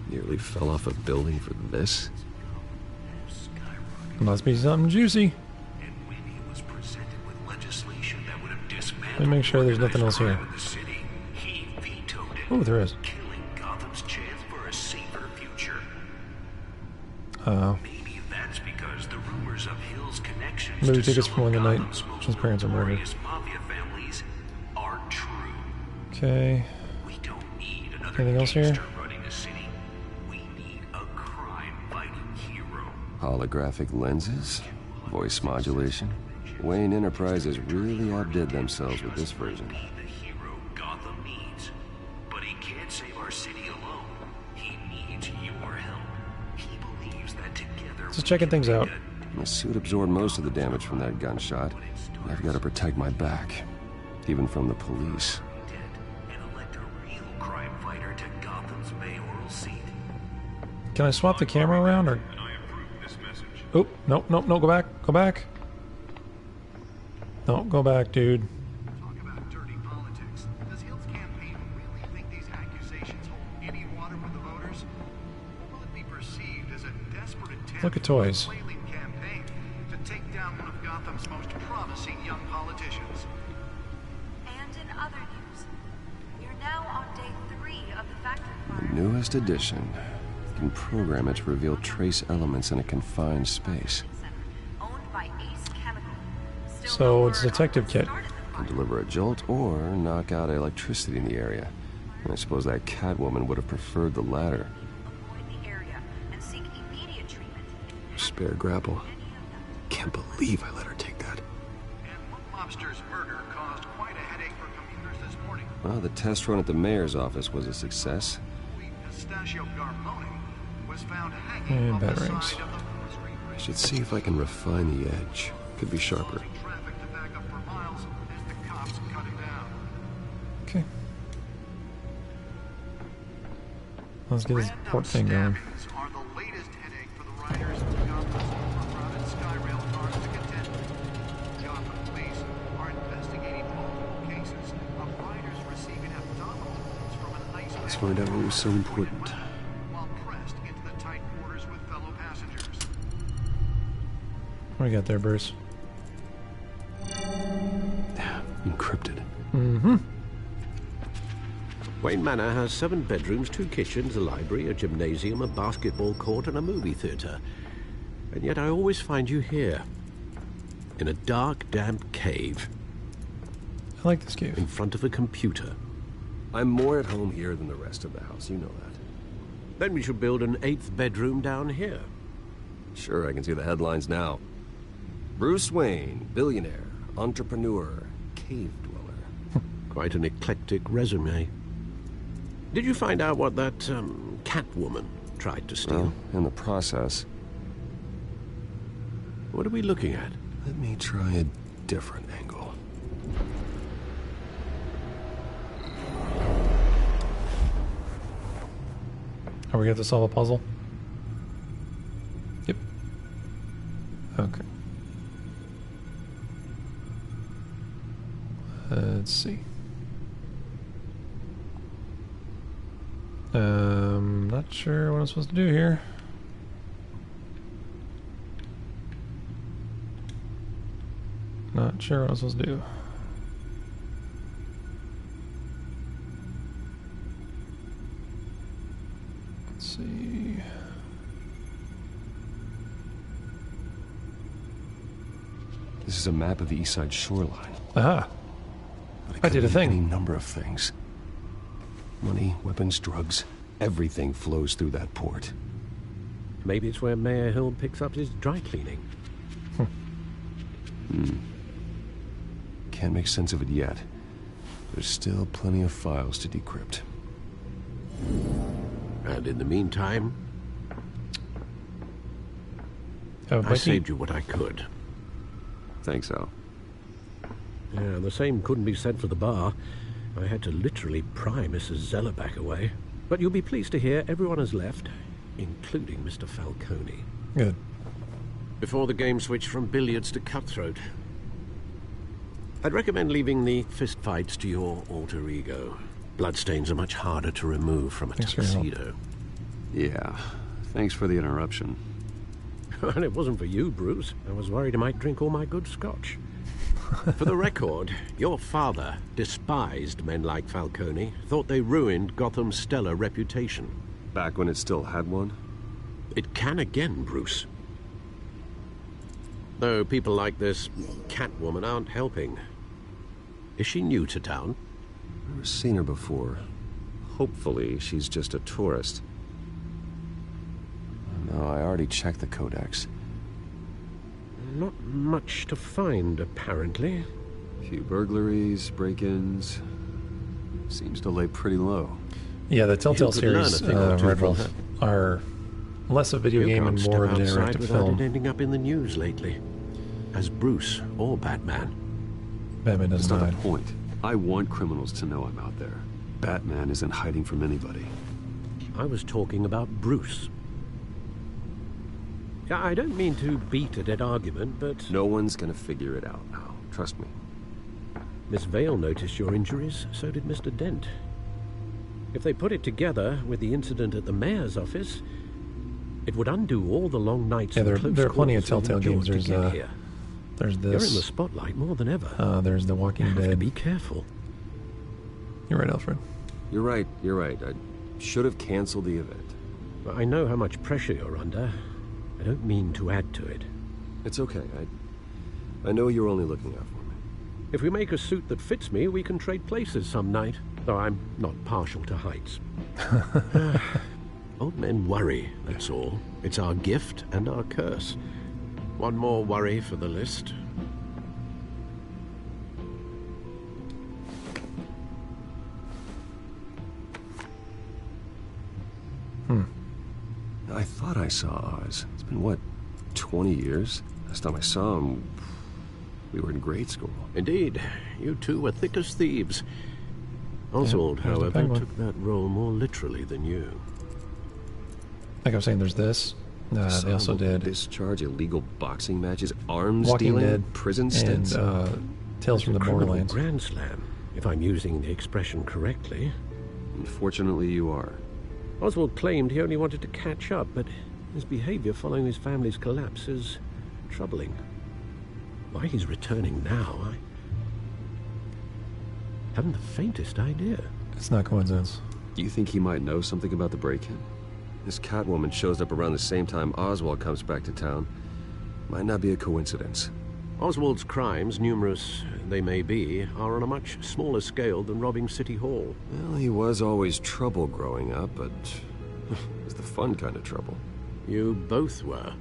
Nearly fell off a building for this. Must be something juicy. Let me make sure there's nothing else here. Oh, there is. Maybe that's because the rumors of Hill's connections Movie tickets for when the night his parents are murdered. mafia families are true. Okay. We don't need another Anything else here? gangster running the city. We need a crime-fighting hero. Holographic lenses, voice modulation. Wayne Enterprises really outdid themselves with this version. The hero Gotham needs. But he can't save our city alone. He needs your help. He believes that together Just checking things out. My suit absorbed most of the damage from that gunshot. I've got to protect my back, even from the police. and elect a real crime fighter to Gotham's mayoral seat. Can I swap the camera around or? Oh, no, go back. No, go back, dude. Talk about dirty politics. Does Hill's campaign really think these accusations hold any water with the voters? Or will it be perceived as a desperate attempt Look at toys. by a flailing campaign to take down one of Gotham's most promising young politicians? And in other news, you're now on day 3 of the factory fire. Newest edition. You can program it to reveal trace elements in a confined space. Owned by Ace Chemical. So it's a detective kit. Can deliver a jolt or knock out electricity in the area. And I suppose that Catwoman would have preferred the latter. Avoid the area and seek immediate treatment. Spare grapple. Can't believe I let her take that. And one mobster's murder caused quite a headache for commuters this morning. Well, the test run at the mayor's office was a success. Pistachio Garpone was found hanging And off the batarangs. side of the Forest Street I Bridge. should see if I can refine the edge. Could be sharper. Traffic to back up for miles as the cops cut him down. Okay. Let's get this port thing going. Stabbings are the latest headache for the riders of Gotham's overcrowded Skyrail cars to contend with. Gotham police are investigating multiple cases of riders receiving abdominal wounds from an ice Let's pack find out what was so important. while pressed into the tight quarters with fellow passengers. What do we got there, Bruce? Encrypted. Mm-hmm. Wayne Manor has 7 bedrooms, 2 kitchens, a library, a gymnasium, a basketball court, and a movie theatre. And yet I always find you here. In a dark, damp cave. I like this cave. In front of a computer. I'm more at home here than the rest of the house, you know that. Then we should build an 8th bedroom down here. Sure, I can see the headlines now. Bruce Wayne, billionaire, entrepreneur, cave dweller. Quite an eclectic resume. Did you find out what that, Catwoman tried to steal? Well, in the process. What are we looking at? Let me try a different angle. Are we going to solve a puzzle? Yep. Okay. Let's see. Not sure what I'm supposed to do here. Not sure what I'm supposed to do. Let's see. This is a map of the east side shoreline. Aha. I did a thing. Any number of things. Money, weapons, drugs. Everything flows through that port. Maybe it's where Mayor Hill picks up his dry cleaning. Can't make sense of it yet. There's still plenty of files to decrypt. And in the meantime, Oh, I saved you what I could. Thanks, Al. Yeah, the same couldn't be said for the bar. I had to literally pry Mrs. Zellerback away. But you'll be pleased to hear everyone has left, including Mr. Falcone. Good. Before the game switched from billiards to cutthroat. I'd recommend leaving the fistfights to your alter ego. Bloodstains are much harder to remove from a tuxedo. Yeah, thanks for the interruption. And it wasn't for you, Bruce. I was worried I might drink all my good scotch. For the record, your father despised men like Falcone, thought they ruined Gotham's stellar reputation. Back when it still had one? It can again, Bruce. Though people like this Catwoman aren't helping. Is she new to town? Never seen her before. Hopefully, she's just a tourist. No, I already checked the codex. Not much to find, apparently. Few burglaries, break-ins. Seems to lay pretty low. Yeah, the Telltale You could learn a series, thing or two Red from Wolf, her. are less a video You game can't and more of step an outside interactive without film. it ending up in the news lately. As Bruce or Batman. Batman That's doesn't not hide. the point. I want criminals to know I'm out there. Batman isn't hiding from anybody. I was talking about Bruce. I don't mean to beat a dead argument, but... No one's gonna figure it out now. Trust me. Miss Vale noticed your injuries, so did Mr. Dent. If they put it together with the incident at the mayor's office, it would undo all the long nights. Yeah, and there are plenty of close Telltale calls games. we've endured to get here. There's this. You're in the spotlight more than ever. There's The Walking You have Dead. to be careful. You're right, Alfred. You're right. I should have canceled the event. I know how much pressure you're under. I don't mean to add to it. It's okay. I know you're only looking out for me. If we make a suit that fits me, we can trade places some night. Though I'm not partial to heights. Old men worry, that's all. It's our gift and our curse. One more worry for the list. I thought I saw Oz. It's been, what, 20 years? Last time I saw him, we were in grade school. Indeed. You two were thick as thieves. Oswald, however, took that role more literally than you. Like I was saying, there's this. They also did discharge, illegal boxing matches, arms Walking dealing, Dead, prison stints, and Tales from the Borderlands. Grand Slam, if I'm using the expression correctly. Unfortunately, you are. Oswald claimed he only wanted to catch up, but his behavior following his family's collapse is troubling. Why he's returning now, I haven't the faintest idea. It's not coincidence. Do you think he might know something about the break-in? This Catwoman shows up around the same time Oswald comes back to town. Might not be a coincidence. Oswald's crimes, numerous they may be, are on a much smaller scale than robbing City Hall. Well, he was always trouble growing up, but it was the fun kind of trouble. You both were.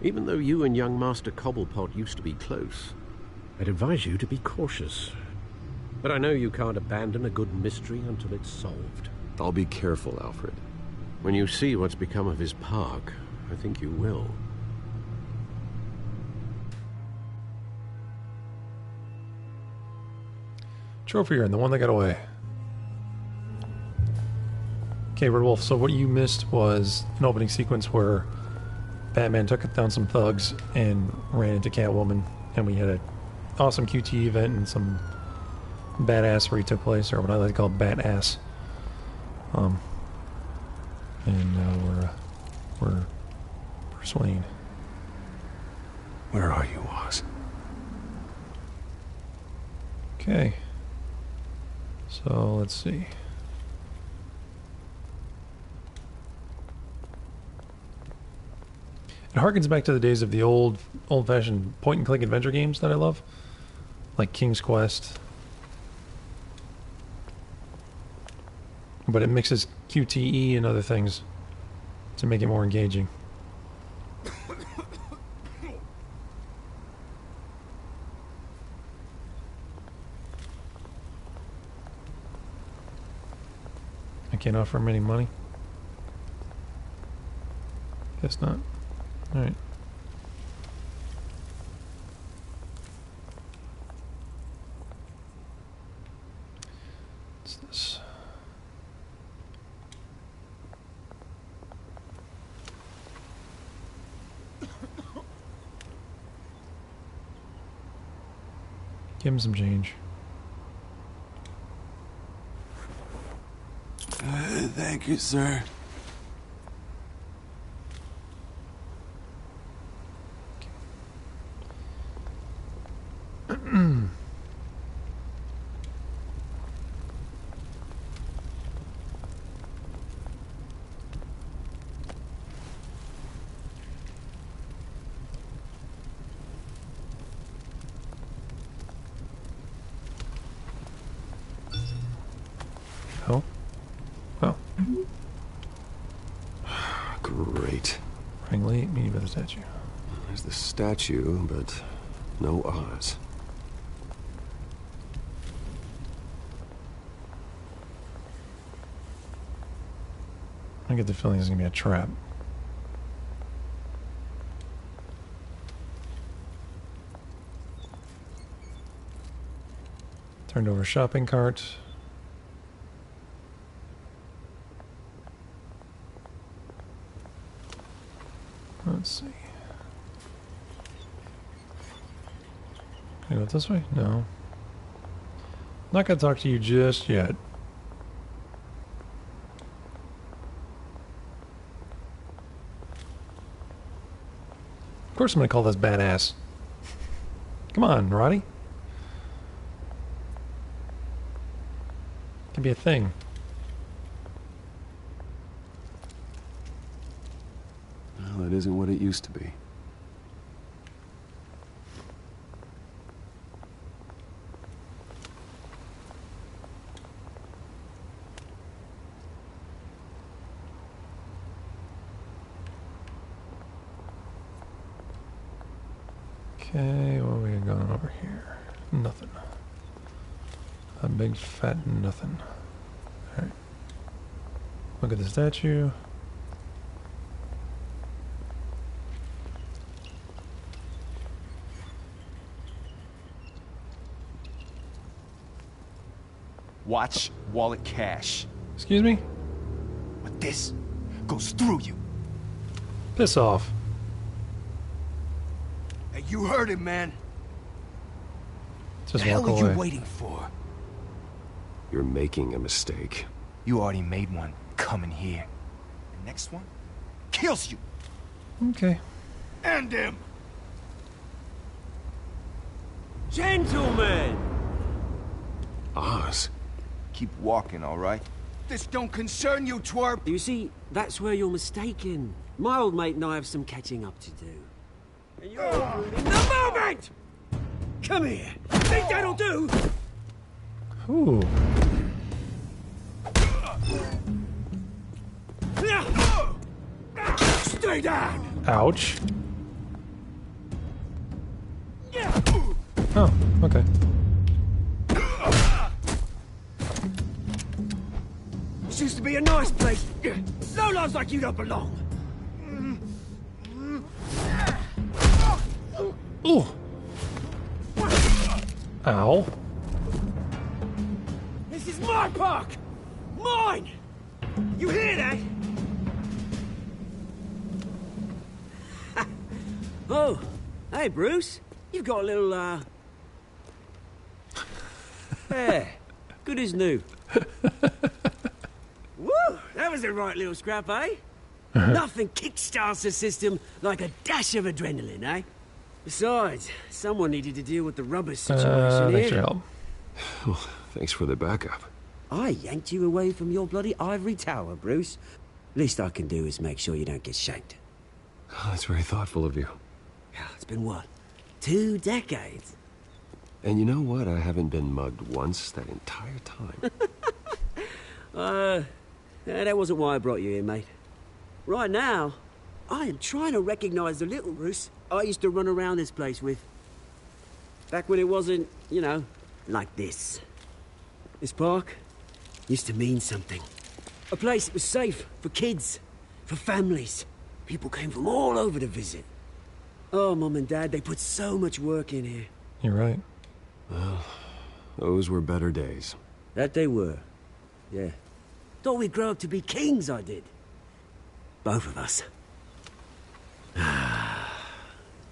Even though you and young Master Cobblepot used to be close, I'd advise you to be cautious. But I know you can't abandon a good mystery until it's solved. I'll be careful, Alfred. When you see what's become of his park, I think you will. Trophy urn, the one that got away. Okay, Red Wolf, so what you missed was an opening sequence where Batman took down some thugs and ran into Catwoman, and we had an awesome QT event and some badassery took place, or what I like to call badass. And now we're Wayne. Where are you, Oz? Okay. So let's see. It harkens back to the days of the old-fashioned point-and-click adventure games that I love, like King's Quest. But it mixes QTE and other things to make it more engaging. I can't offer him any money. Guess not. Alright. What's this? Give him some change. Thank you, sir. Oh. Oh. Great. Running late, meeting by the statue. There's the statue, but no Oz. I get the feeling it's gonna be a trap. Turned over shopping cart. Let's see. Can I go this way? No. Not gonna talk to you just yet. Of course I'm gonna call this badass. Come on, Roddy. Can be a thing. Well, it isn't what it used to be. Okay, what are we going over here? Nothing. A big fat nothing. Alright. Look at the statue. Watch wallet cash. Excuse me? But this goes through you. Piss off. Hey, you heard him, man. Just the hell walk are away. you waiting for? You're making a mistake. You already made one coming here. The next one kills you. Okay. And him. Gentlemen! Oz. Keep walking, all right? This don't concern you, twerp. You see, that's where you're mistaken. My old mate and I have some catching up to do. And you're in the moment! Come here. Think that'll do? Ooh. Stay down! Ouch. Oh, okay. This used to be a nice place. No lives like you don't belong. Ooh. Ow. This is my park! Mine! You hear that? Oh, hey, Bruce. You've got a little, There. Good as new. Woo! That was a right little scrap, eh? Nothing kickstarts the system like a dash of adrenaline, eh? Besides, someone needed to deal with the rubber situation thanks for here. help. Well, thanks for the backup. I yanked you away from your bloody ivory tower, Bruce. Least I can do is make sure you don't get shanked. Oh, that's very thoughtful of you. Yeah, it's been what? 2 decades? And you know what? I haven't been mugged once that entire time. That wasn't why I brought you here, mate. Right now, I am trying to recognize the little Bruce I used to run around this place with. Back when it wasn't, you know, like this. This park used to mean something. A place that was safe for kids, for families. People came from all over to visit. Oh, Mum and Dad, they put so much work in here. You're right. Well, those were better days. That they were. Yeah. Thought we'd grow up to be kings, I did. Both of us.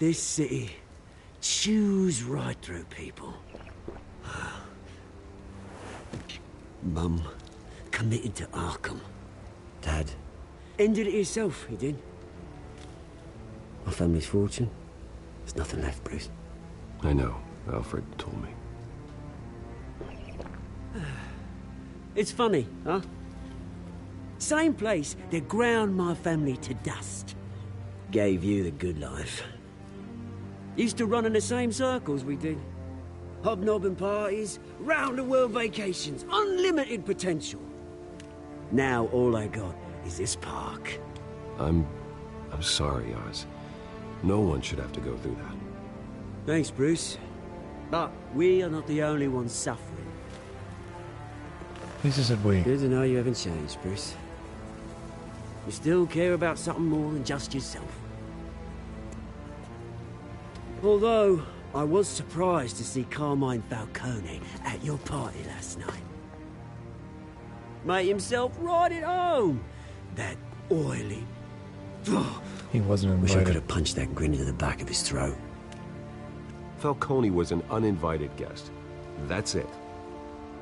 This city chews right through people. Mum committed to Arkham. Dad ended it himself, he did. My family's fortune. There's nothing left, Bruce. I know. Alfred told me. It's funny, huh? Same place that ground my family to dust. Gave you the good life. Used to run in the same circles we did. Hobnobbing parties, round-the-world vacations, unlimited potential. Now all I got is this park. I'm sorry, Oz. No one should have to go through that. Thanks, Bruce. But we are not the only ones suffering. At least I said we. Good to know you haven't changed, Bruce. You still care about something more than just yourself. Although, I was surprised to see Carmine Falcone at your party last night. Made himself right at home. That oily... He wasn't Wish I invited. could have punched that grin into the back of his throat. Falcone was an uninvited guest. That's it.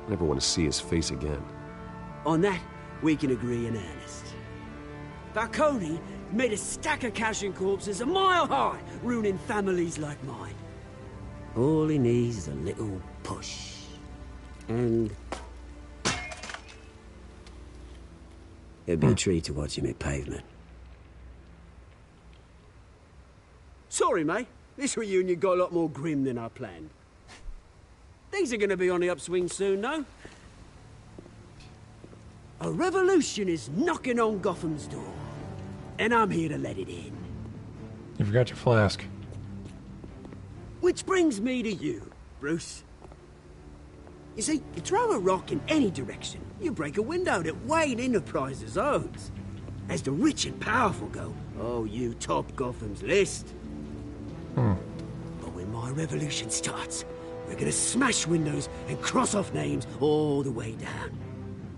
I never want to see his face again. On that, we can agree in earnest. Falcone made a stack of cash and corpses a mile high, ruining families like mine. All he needs is a little push. And... it'd be a treat to watch him hit pavement. Sorry, mate. This reunion got a lot more grim than I planned. Things are gonna be on the upswing soon, though. A revolution is knocking on Gotham's door. And I'm here to let it in. You forgot your flask. Which brings me to you, Bruce. You see, you throw a rock in any direction, you break a window that Wayne Enterprises owns. As the rich and powerful go, oh, you top Gotham's list. But when my revolution starts, we're gonna smash windows and cross off names all the way down.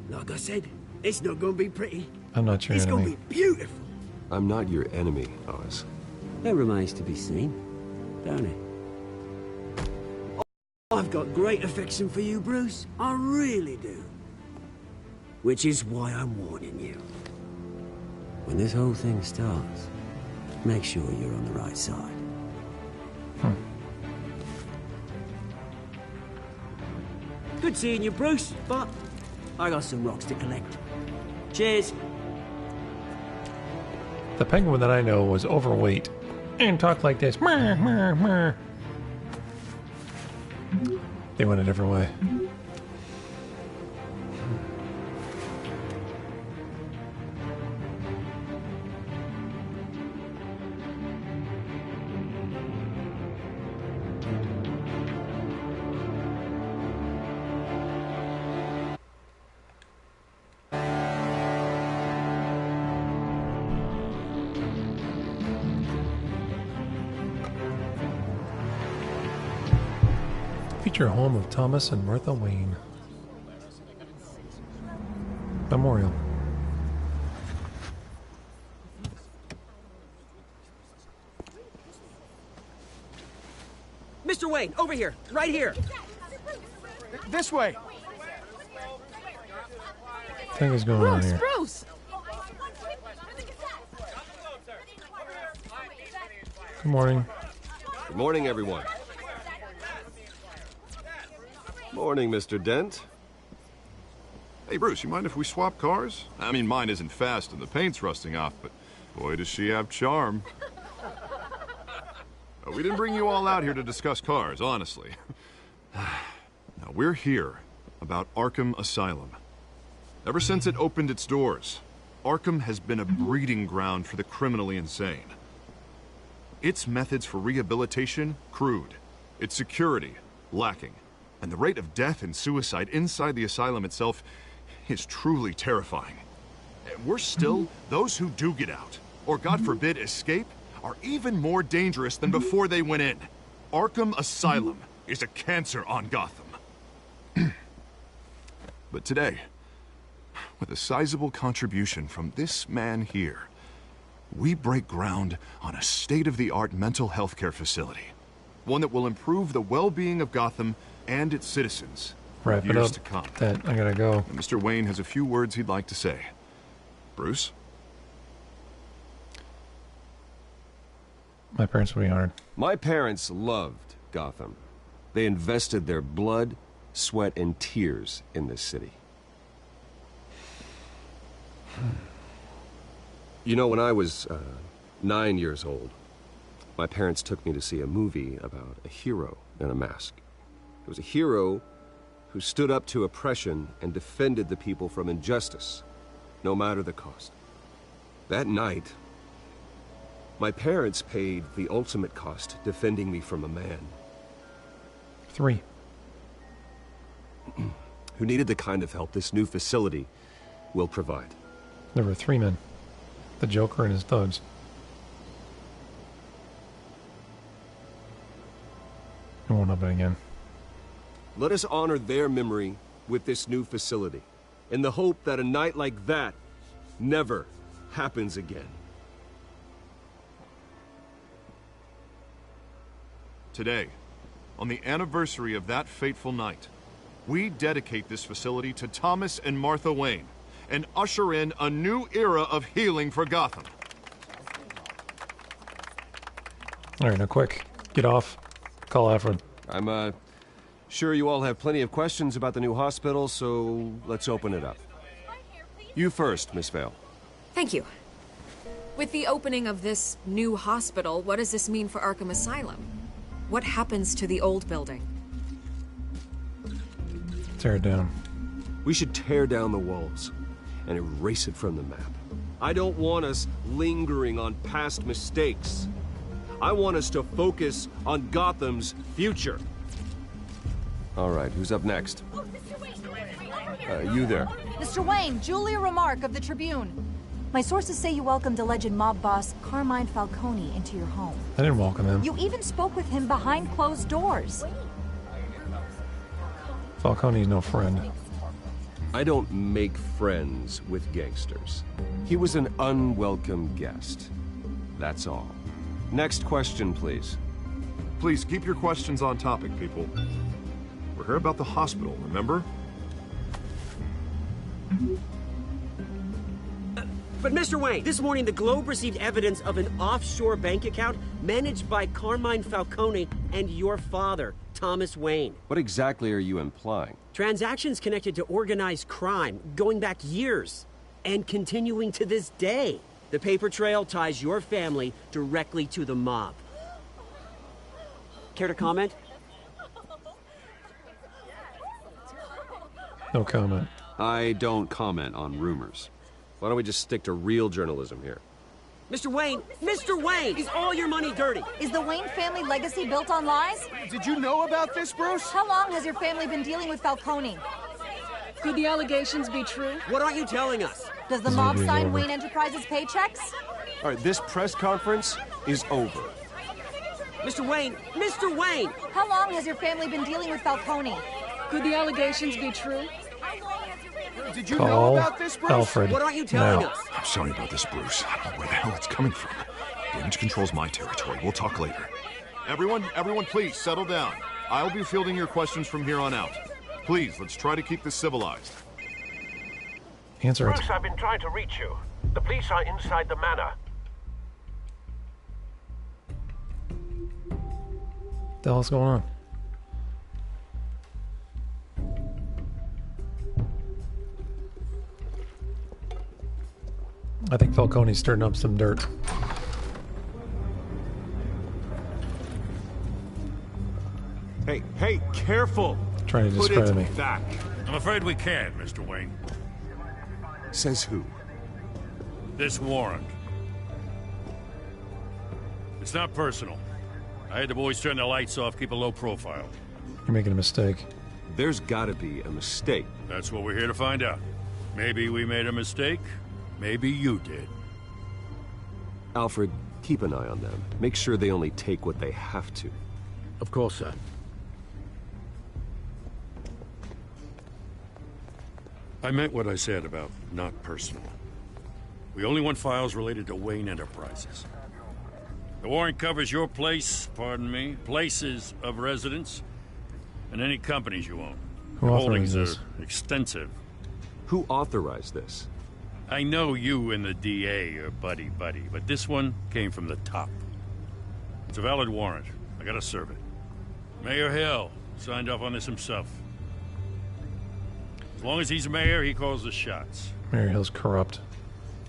Like I said, it's not gonna be pretty. I'm not your It's enemy. gonna be beautiful. I'm not your enemy, Oz. That remains to be seen, don't it? I've got great affection for you, Bruce. I really do. Which is why I'm warning you. When this whole thing starts, make sure you're on the right side. Good seeing you, Bruce, but I got some rocks to collect. Cheers. The penguin that I know was overweight and talked like this. Meh, meh, meh. They went a different way. Future home of Thomas and Martha Wayne. Memorial. Mr. Wayne, over here, right here. This way. What thing is going on here? Bruce! Good morning. Good morning, everyone. Morning, Mr. Dent. Hey, Bruce, you mind if we swap cars? I mean, mine isn't fast and the paint's rusting off, but boy, does she have charm. We didn't bring you all out here to discuss cars, honestly. Now, we're here about Arkham Asylum. Ever since it opened its doors, Arkham has been a breeding ground for the criminally insane. Its methods for rehabilitation, crude. Its security, lacking. And the rate of death and suicide inside the asylum itself is truly terrifying. And worse still, those who do get out, or God forbid escape, are even more dangerous than before they went in. Arkham Asylum is a cancer on Gotham. But today, with a sizable contribution from this man here, we break ground on a state-of-the-art mental health care facility. One that will improve the well-being of Gotham and its citizens for Wrap it years up. to come. That I gotta go. And Mr. Wayne has a few words he'd like to say. Bruce? My parents will be honored. My parents loved Gotham. They invested their blood, sweat, and tears in this city. You know, when I was 9 years old, my parents took me to see a movie about a hero in a mask. It was a hero who stood up to oppression and defended the people from injustice, no matter the cost. That night, my parents paid the ultimate cost defending me from a man. 3. Who needed the kind of help this new facility will provide. There were 3 men. The Joker and his thugs. It won't happen again. Let us honor their memory with this new facility, in the hope that a night like that never happens again. Today, on the anniversary of that fateful night, We dedicate this facility to Thomas and Martha Wayne and usher in a new era of healing for Gotham. All right, now quick. Get off. Call Alfred. I'm, sure you all have plenty of questions about the new hospital, so let's open it up. You first, Miss Vale. Thank you. With the opening of this new hospital, what does this mean for Arkham Asylum? What happens to the old building? Tear it down. We should tear down the walls and erase it from the map. I don't want us lingering on past mistakes. I want us to focus on Gotham's future. All right, who's up next? You there. Mr. Wayne, Julia Remark of the Tribune. My sources say you welcomed alleged mob boss Carmine Falcone into your home. I didn't welcome him. You even spoke with him behind closed doors. Falcone's no friend. I don't make friends with gangsters. He was an unwelcome guest. That's all. Next question, please. Please keep your questions on topic, people. We're here about the hospital, remember? But Mr. Wayne, this morning the Globe received evidence of an offshore bank account managed by Carmine Falcone and your father, Thomas Wayne. What exactly are you implying? Transactions connected to organized crime going back years and continuing to this day. The paper trail ties your family directly to the mob. Care to comment? No comment. I don't comment on rumors. Why don't we just stick to real journalism here? Mr. Wayne, is all your money dirty? Is the Wayne family legacy built on lies? Did you know about this, Bruce? How long has your family been dealing with Falcone? Could the allegations be true? What aren't you telling us? Does the mob sign Wayne Enterprises paychecks? All right, this press conference is over. Mr. Wayne! How long has your family been dealing with Falcone? Could the allegations be true? Did you know about this, Bruce? Alfred. What aren't you telling now. us? I'm sorry about this, Bruce. I don't know where the hell it's coming from. Damage control's my territory. We'll talk later. Everyone, please settle down. I'll be fielding your questions from here on out. Please, let's try to keep this civilized. Answer it. Bruce, I've been trying to reach you. The police are inside the manor. What the hell's going on? I think Falcone's stirring up some dirt. Hey, careful! Trying to Put discredit it me. back. I'm afraid we can't, Mr. Wayne. Says who? This warrant. It's not personal. I had the boys turn the lights off, keep a low profile. You're making a mistake. There's gotta be a mistake. That's what we're here to find out. Maybe we made a mistake. Maybe you did. Alfred, keep an eye on them. Make sure they only take what they have to. Of course, sir. I meant what I said about not personal. We only want files related to Wayne Enterprises. The warrant covers your place, places of residence, and any companies you own. Who Your authorized holdings this? are extensive. Who authorized this? I know you and the DA are buddy-buddy, but this one came from the top. It's a valid warrant. I gotta serve it. Mayor Hill signed off on this himself. As long as he's mayor, he calls the shots. Mayor Hill's corrupt.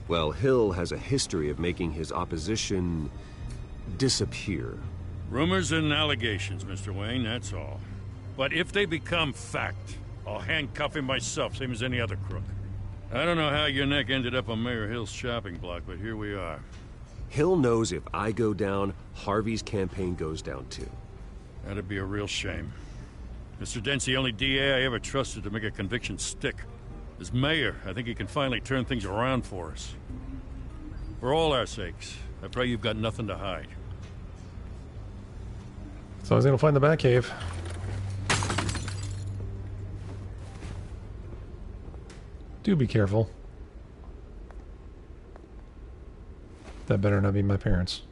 Well, Hill has a history of making his opposition disappear. Rumors and allegations, Mr. Wayne, that's all. But if they become fact, I'll handcuff him myself, same as any other crook. I don't know how your neck ended up on Mayor Hill's shopping block, but here we are. Hill knows if I go down, Harvey's campaign goes down too. That'd be a real shame. Mr. Dent's the only DA I ever trusted to make a conviction stick. As mayor, I think he can finally turn things around for us. For all our sakes, I pray you've got nothing to hide. So I was gonna find the Batcave. Do be careful. That better not be my parents.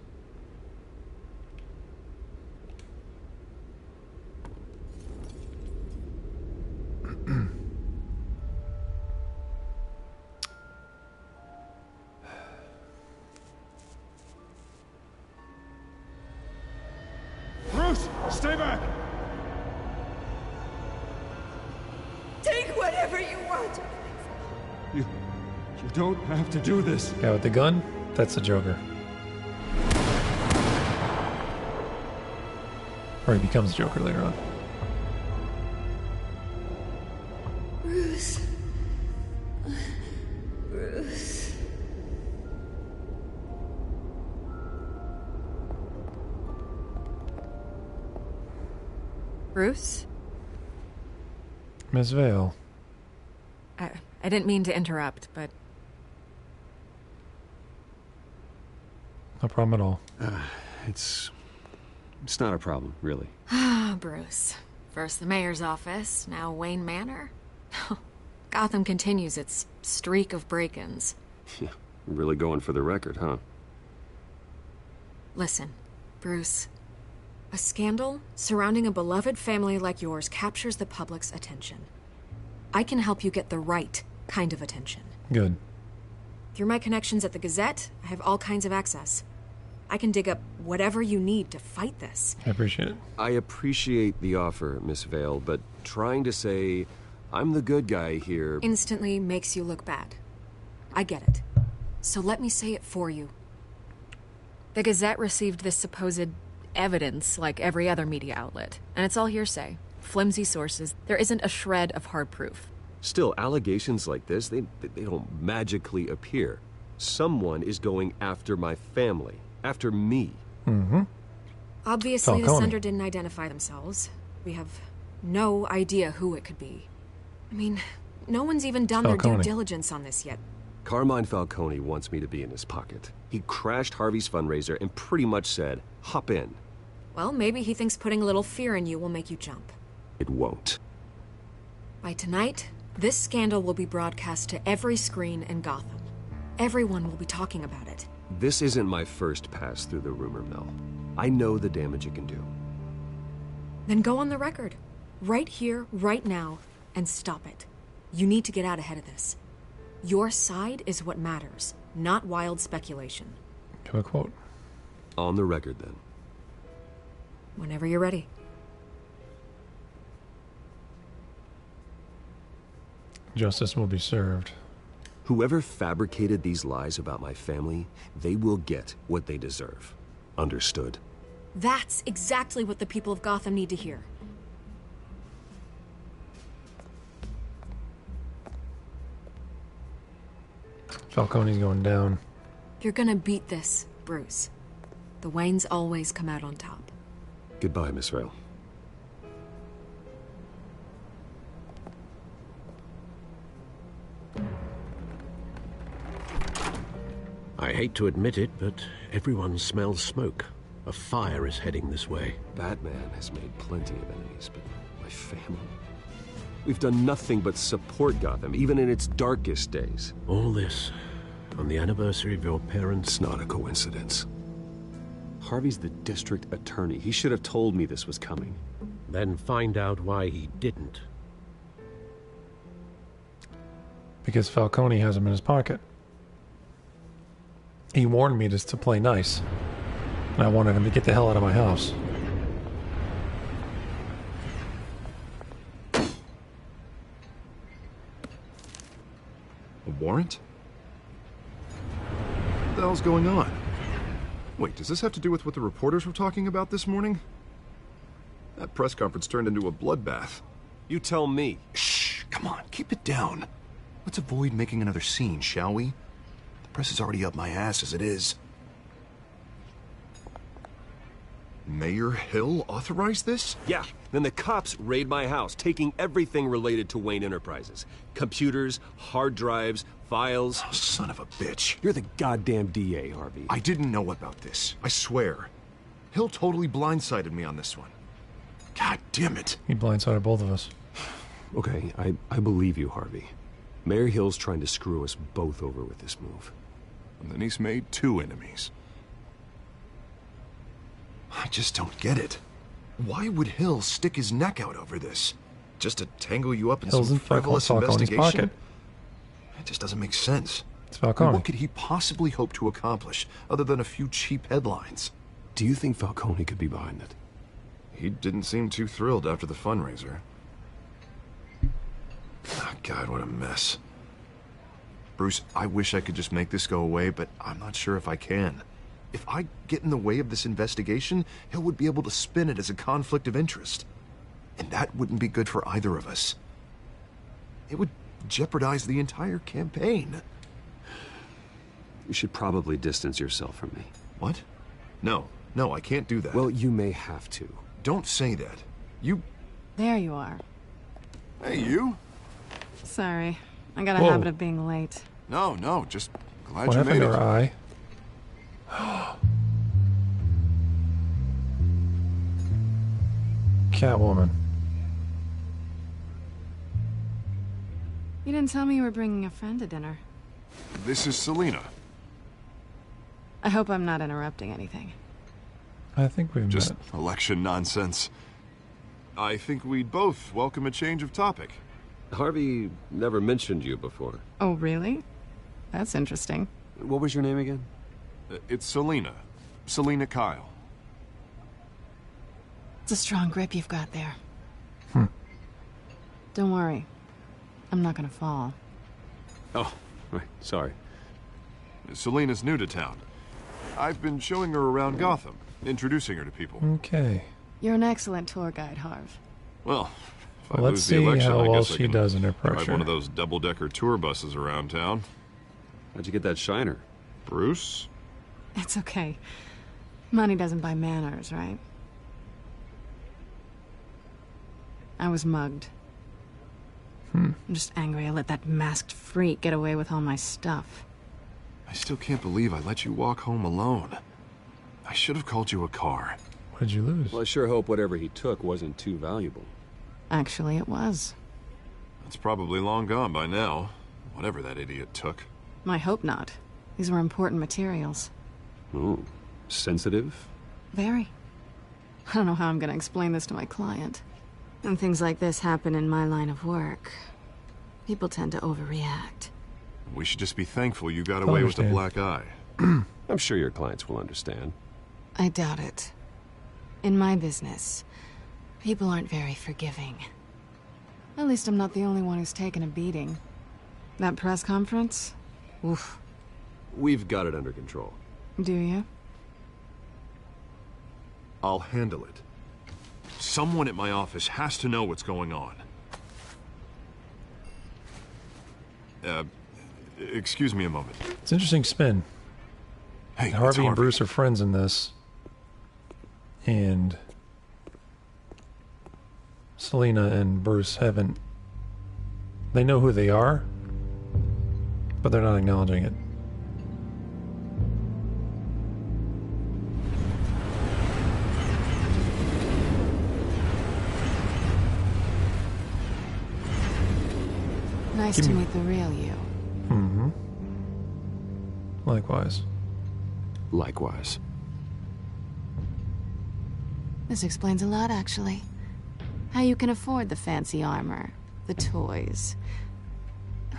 stay back! Take whatever you want. You don't have to do this. Guy with the gun? That's the Joker. Or he becomes Joker later on. Bruce. Bruce. Bruce? Miss Vale. I didn't mean to interrupt, but... No problem at all. It's not a problem, really. Ah, Bruce. First the mayor's office, now Wayne Manor. Gotham continues its streak of break-ins. Yeah, really going for the record, huh? Listen, Bruce. A scandal surrounding a beloved family like yours captures the public's attention. I can help you get the right kind of attention. Good. Through my connections at the Gazette, I have all kinds of access. I can dig up whatever you need to fight this. I appreciate it. I appreciate the offer, Miss Vale, but trying to say I'm the good guy here... Instantly makes you look bad. I get it. So let me say it for you. The Gazette received this supposed evidence like every other media outlet, and it's all hearsay. Flimsy sources. There isn't a shred of hard proof. Still, allegations like this, they don't magically appear. Someone is going after my family. After me. Mm-hmm. Obviously, the sender didn't identify themselves. We have no idea who it could be. I mean, no one's even done their due diligence on this yet. Carmine Falcone wants me to be in his pocket. He crashed Harvey's fundraiser and pretty much said, hop in. Well, maybe he thinks putting a little fear in you will make you jump. It won't. By tonight, this scandal will be broadcast to every screen in Gotham. Everyone will be talking about it. This isn't my first pass through the rumor mill. I know the damage it can do. Then go on the record. Right here, right now, and stop it. You need to get out ahead of this. Your side is what matters, not wild speculation. Give a quote. On the record, then. Whenever you're ready. Justice will be served. Whoever fabricated these lies about my family, they will get what they deserve. Understood? That's exactly what the people of Gotham need to hear. Falcone's going down. You're gonna beat this, Bruce. The Waynes always come out on top. Goodbye, Miss Vale. I hate to admit it, but everyone smells smoke. A fire is heading this way. Batman has made plenty of enemies, but my family... We've done nothing but support Gotham, even in its darkest days. All this on the anniversary of your parents'... It's not a coincidence. Harvey's the district attorney. He should have told me this was coming. Then find out why he didn't. Because Falcone has him in his pocket. He warned me to play nice. And I wanted him to get the hell out of my house. A warrant? What the hell's going on? Wait, does this have to do with what the reporters were talking about this morning? That press conference turned into a bloodbath. You tell me. Shh, come on, keep it down. Let's avoid making another scene, shall we? The press is already up my ass as it is. Mayor Hill authorized this? Yeah, then the cops raid my house, taking everything related to Wayne Enterprises. Computers, hard drives, files. Oh, son of a bitch. You're the goddamn DA, Harvey. I didn't know about this. I swear. Hill totally blindsided me on this one. God damn it. He blindsided both of us. Okay, I believe you, Harvey. Mayor Hill's trying to screw us both over with this move. And then he's made 2 enemies. I just don't get it. Why would Hill stick his neck out over this? Just to tangle you up in some frivolous investigation? Pocket. It just doesn't make sense. It's Falcone. What could he possibly hope to accomplish other than a few cheap headlines? Do you think Falcone could be behind it? He didn't seem too thrilled after the fundraiser. Oh, God, what a mess. Bruce, I wish I could just make this go away, but I'm not sure if I can. If I get in the way of this investigation, Hill would be able to spin it as a conflict of interest. And that wouldn't be good for either of us. It would jeopardize the entire campaign. You should probably distance yourself from me. What? No, I can't do that. Well, you may have to. Don't say that. You... There you are. Hey, you? Sorry. I got a Whoa. habit of being late. No, just glad What you happened made to it. her eye? Catwoman. You didn't tell me you were bringing a friend to dinner. This is Selina. I hope I'm not interrupting anything. I think we've Just met. election nonsense. I think we'd both welcome a change of topic. Harvey never mentioned you before. Oh, really? That's interesting. What was your name again? It's Selina. Selina Kyle. It's a strong grip you've got there. Don't worry. I'm not gonna fall. Oh, right. Sorry. Selina's new to town. I've been showing her around Gotham, introducing her to people. Okay. You're an excellent tour guide, Harv. Well, if I Let's lose the see election, how I well guess I she can does under drive pressure. one of those double-decker tour buses around town. How'd you get that shiner? Bruce? It's okay. Money doesn't buy manners, right? I was mugged. I'm just angry I let that masked freak get away with all my stuff. I still can't believe I let you walk home alone. I should have called you a car. What did you lose? Well, I sure hope whatever he took wasn't too valuable. Actually, it was. It's probably long gone by now, whatever that idiot took. I hope not. These were important materials. Ooh, sensitive? Very. I don't know how I'm gonna explain this to my client. When things like this happen in my line of work, people tend to overreact. We should just be thankful you got away with the black eye. I'm sure your clients will understand. I doubt it. In my business, people aren't very forgiving. At least I'm not the only one who's taken a beating. That press conference? Oof. We've got it under control. Do you? I'll handle it. Someone at my office has to know what's going on. Excuse me a moment. It's an interesting spin. Hey, Harvey and Bruce are friends in this. And Selina and Bruce haven't... They know who they are, but they're not acknowledging it. Nice to meet the real you. Mm-hmm. Likewise. Likewise. This explains a lot, actually. How you can afford the fancy armor, the toys.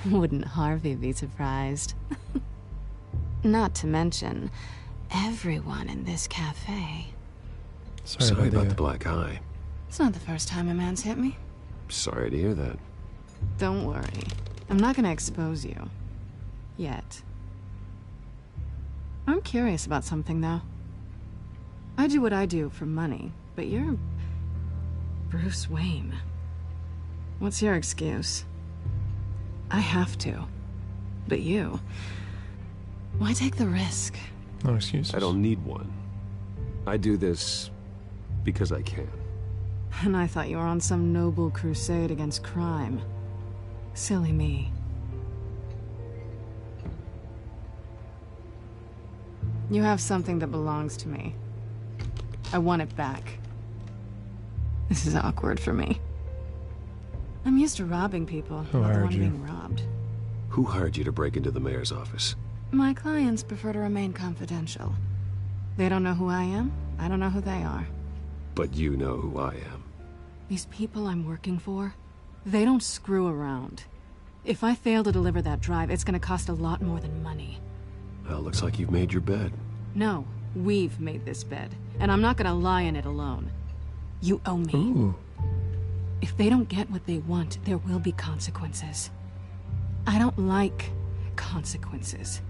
Wouldn't Harvey be surprised? Not to mention, everyone in this cafe. Sorry about the black eye. It's not the first time a man's hit me. Sorry to hear that. Don't worry. I'm not gonna expose you. Yet. I'm curious about something, though. I do what I do for money, but you're... Bruce Wayne. What's your excuse? I have to. But you... Why take the risk? No excuses. I don't need one. I do this because I can. And I thought you were on some noble crusade against crime. Silly me. You have something that belongs to me. I want it back. This is awkward for me. I'm used to robbing people. Who not the hired one you? being robbed. Who hired you to break into the mayor's office? My clients prefer to remain confidential. They don't know who I am. I don't know who they are. But you know who I am. These people I'm working for, they don't screw around. If I fail to deliver that drive, it's gonna cost a lot more than money. Well, looks like you've made your bed. No, we've made this bed, and I'm not gonna lie in it alone. You owe me. Ooh. If they don't get what they want, there will be consequences. I don't like consequences.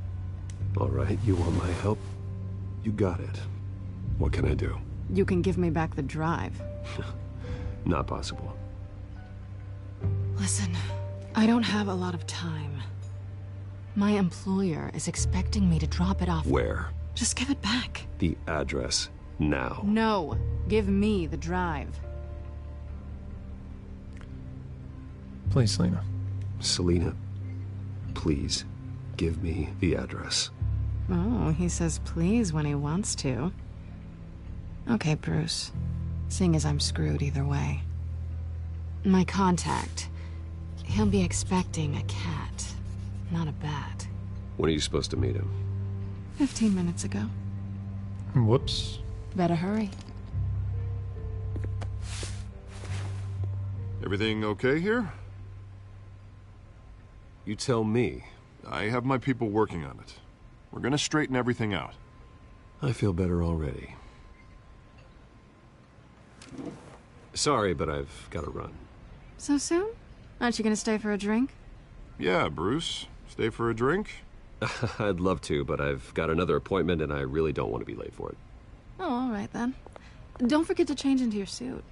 All right, you want my help? You got it. What can I do? You can give me back the drive. Not possible. Listen, I don't have a lot of time. My employer is expecting me to drop it off. Where? Just give it back. The address, now. No, give me the drive. Please, Selena. Selena, please, give me the address. Oh, he says please when he wants to. Okay, Bruce. Seeing as I'm screwed either way. My contact. He'll be expecting a cat, not a bat. When are you supposed to meet him? 15 minutes ago. Whoops. Better hurry. Everything okay here? You tell me. I have my people working on it. We're gonna straighten everything out. I feel better already. Sorry, but I've got to run. So soon? Aren't you gonna stay for a drink? Yeah, Bruce. Stay for a drink? I'd love to, but I've got another appointment and I really don't want to be late for it. Oh, all right then. Don't forget to change into your suit.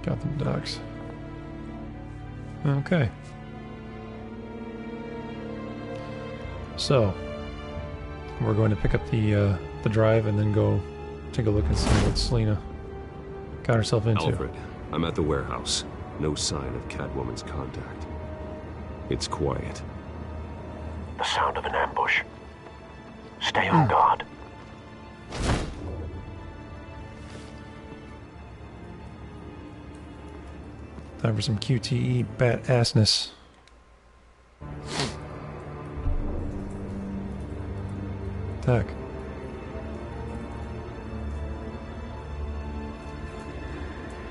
Gotham Docks. Okay. So, we're going to pick up the drive and then go take a look and see what Selena got herself into. Alfred, I'm at the warehouse. No sign of Catwoman's contact. It's quiet. The sound of an ambush. Stay on guard. Time for some QTE bat assness. Attack.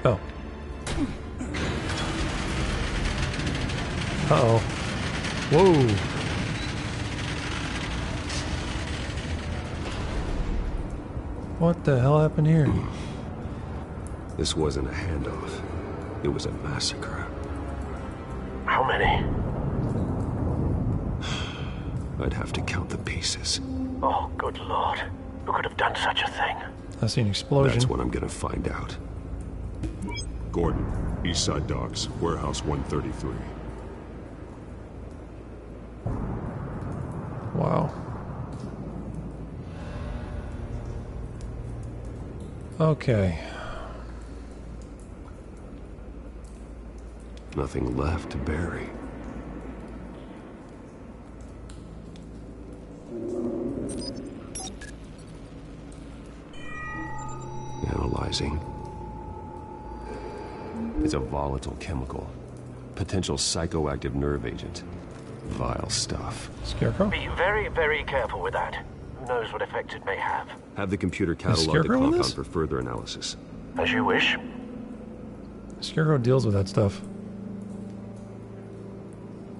Oh. Uh-oh. Whoa. What the hell happened here? This wasn't a handoff. It was a massacre. How many? I'd have to count the pieces. Oh, good lord. Who could have done such a thing? I see an explosion. That's what I'm gonna find out. Gordon, East Side Docks, Warehouse 133. Wow. Okay. Nothing left to bury. Analyzing. It's a volatile chemical. Potential psychoactive nerve agent. Vile stuff. Scarecrow? Be very, very careful with that. Who knows what effect it may have. Have the computer catalog the Scarecrow in compound this? for further analysis. As you wish. Scarecrow deals with that stuff.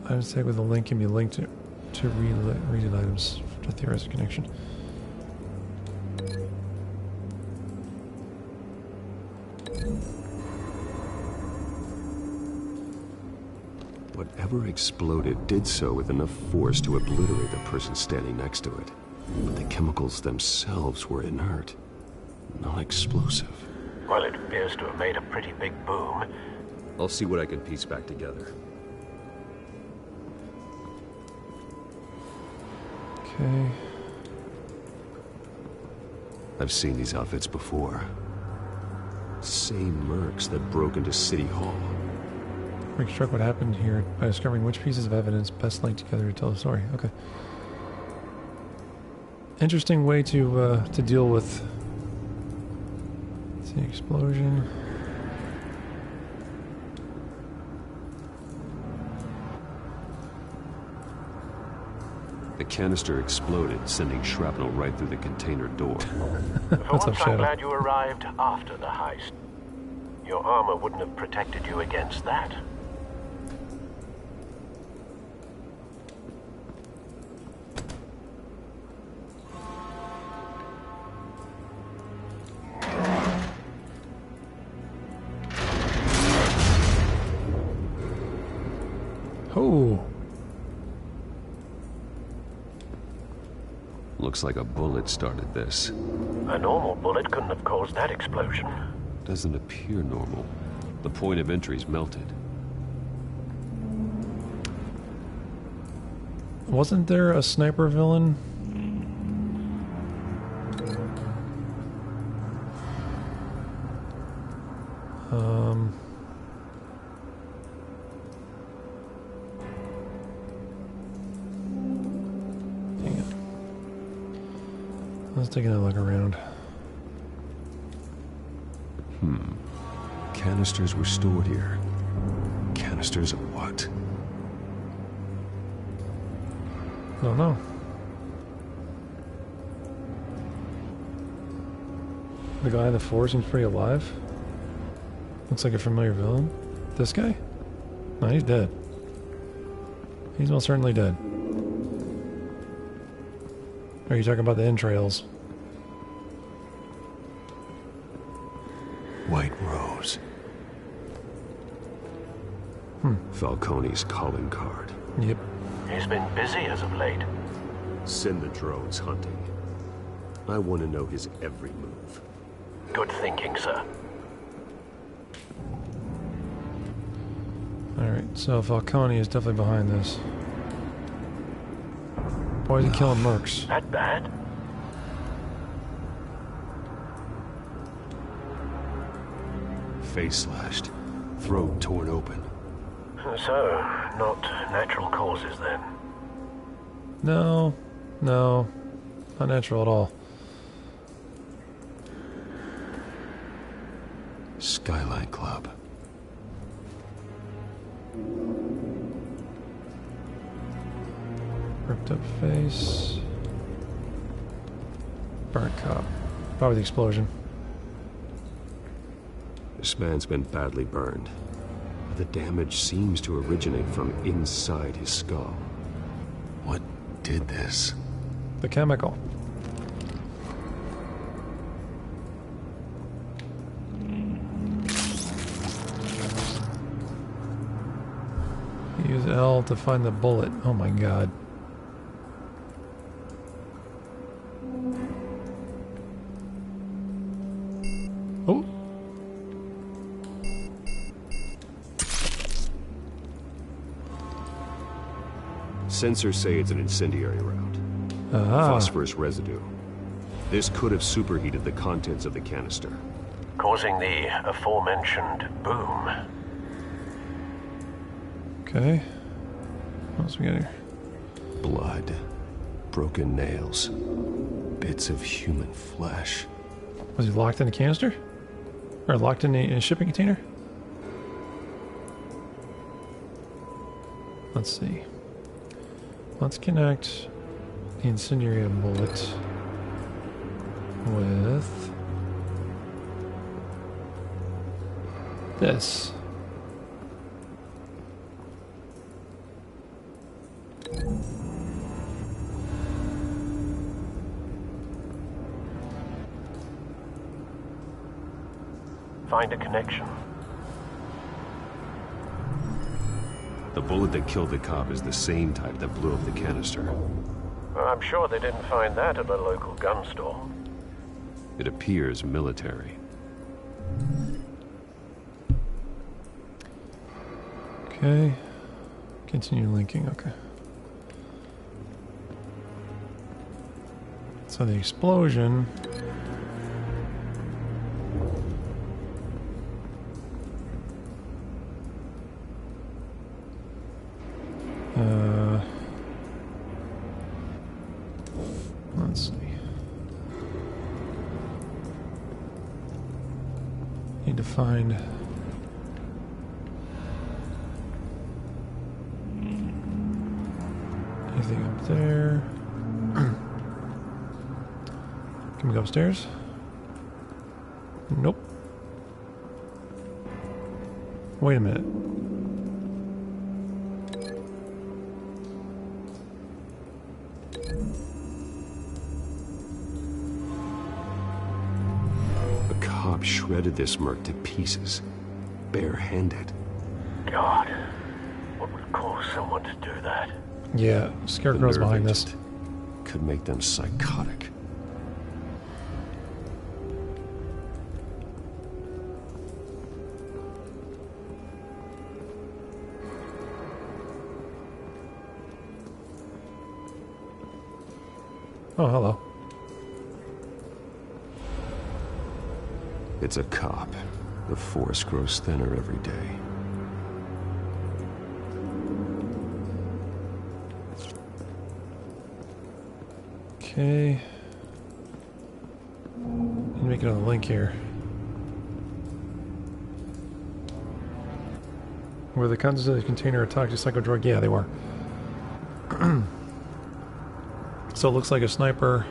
Items tagged with a link can be linked to read items to theorize a connection. Whatever exploded did so with enough force to obliterate the person standing next to it. But the chemicals themselves were inert, non-explosive. Well, it appears to have made a pretty big boom. I'll see what I can piece back together. Okay. I've seen these outfits before. Same mercs that broke into City Hall. Reconstruct what happened here by discovering which pieces of evidence best link together to tell the story. Okay. Interesting way to deal with the explosion. The canister exploded, sending shrapnel right through the container door. For once, I'm glad you arrived after the heist. Your armor wouldn't have protected you against that. Oh. Looks like a bullet started this. A normal bullet couldn't have caused that explosion. Doesn't appear normal. The point of entry's melted. Wasn't there a sniper villain? Hang on. Let's take another look around. Canisters were stored here. Canisters of what? I don't know. The guy in the floor seems pretty alive. Looks like a familiar villain. This guy? No, he's dead. He's most certainly dead. Or are you talking about the entrails? White Rose. Falcone's calling card. Yep. He's been busy as of late. Send the drones hunting. I want to know his every move. Good thinking, sir. Alright, so Falcone is definitely behind this. Why is he killing mercs? That bad? Face slashed. Throat torn open. So, not natural causes then? No. No. Not natural at all. Skyline Club. Ripped up face. Burnt cop. Probably the explosion. This man's been badly burned. The damage seems to originate from inside his skull. What did this? The chemical. Use L to find the bullet. Oh my god. Oh. Sensors say it's an incendiary round. Phosphorus residue. This could have superheated the contents of the canister. Causing the aforementioned boom. Okay. What else we got here? Blood. Broken nails. Bits of human flesh. Was he locked in a canister? Or locked in a shipping container? Let's see. Let's connect the incendiary bullet with this. Find a connection. The bullet that killed the cop is the same type that blew up the canister. Well, I'm sure they didn't find that at a local gun store. It appears military. Okay. Continue linking, okay. So the explosion... let's see. Need to find anything up there. Can we go upstairs? Nope. Wait a minute. Shredded this merc to pieces, barehanded. God, What would cause someone to do that? Yeah, Scarecrow's The nerve behind this. agent could make them psychotic. Oh, hello. It's a cop. The force grows thinner every day. Okay. Make another link here. Were the contents of the container a toxic psycho drug? Yeah, they were. So it looks like a sniper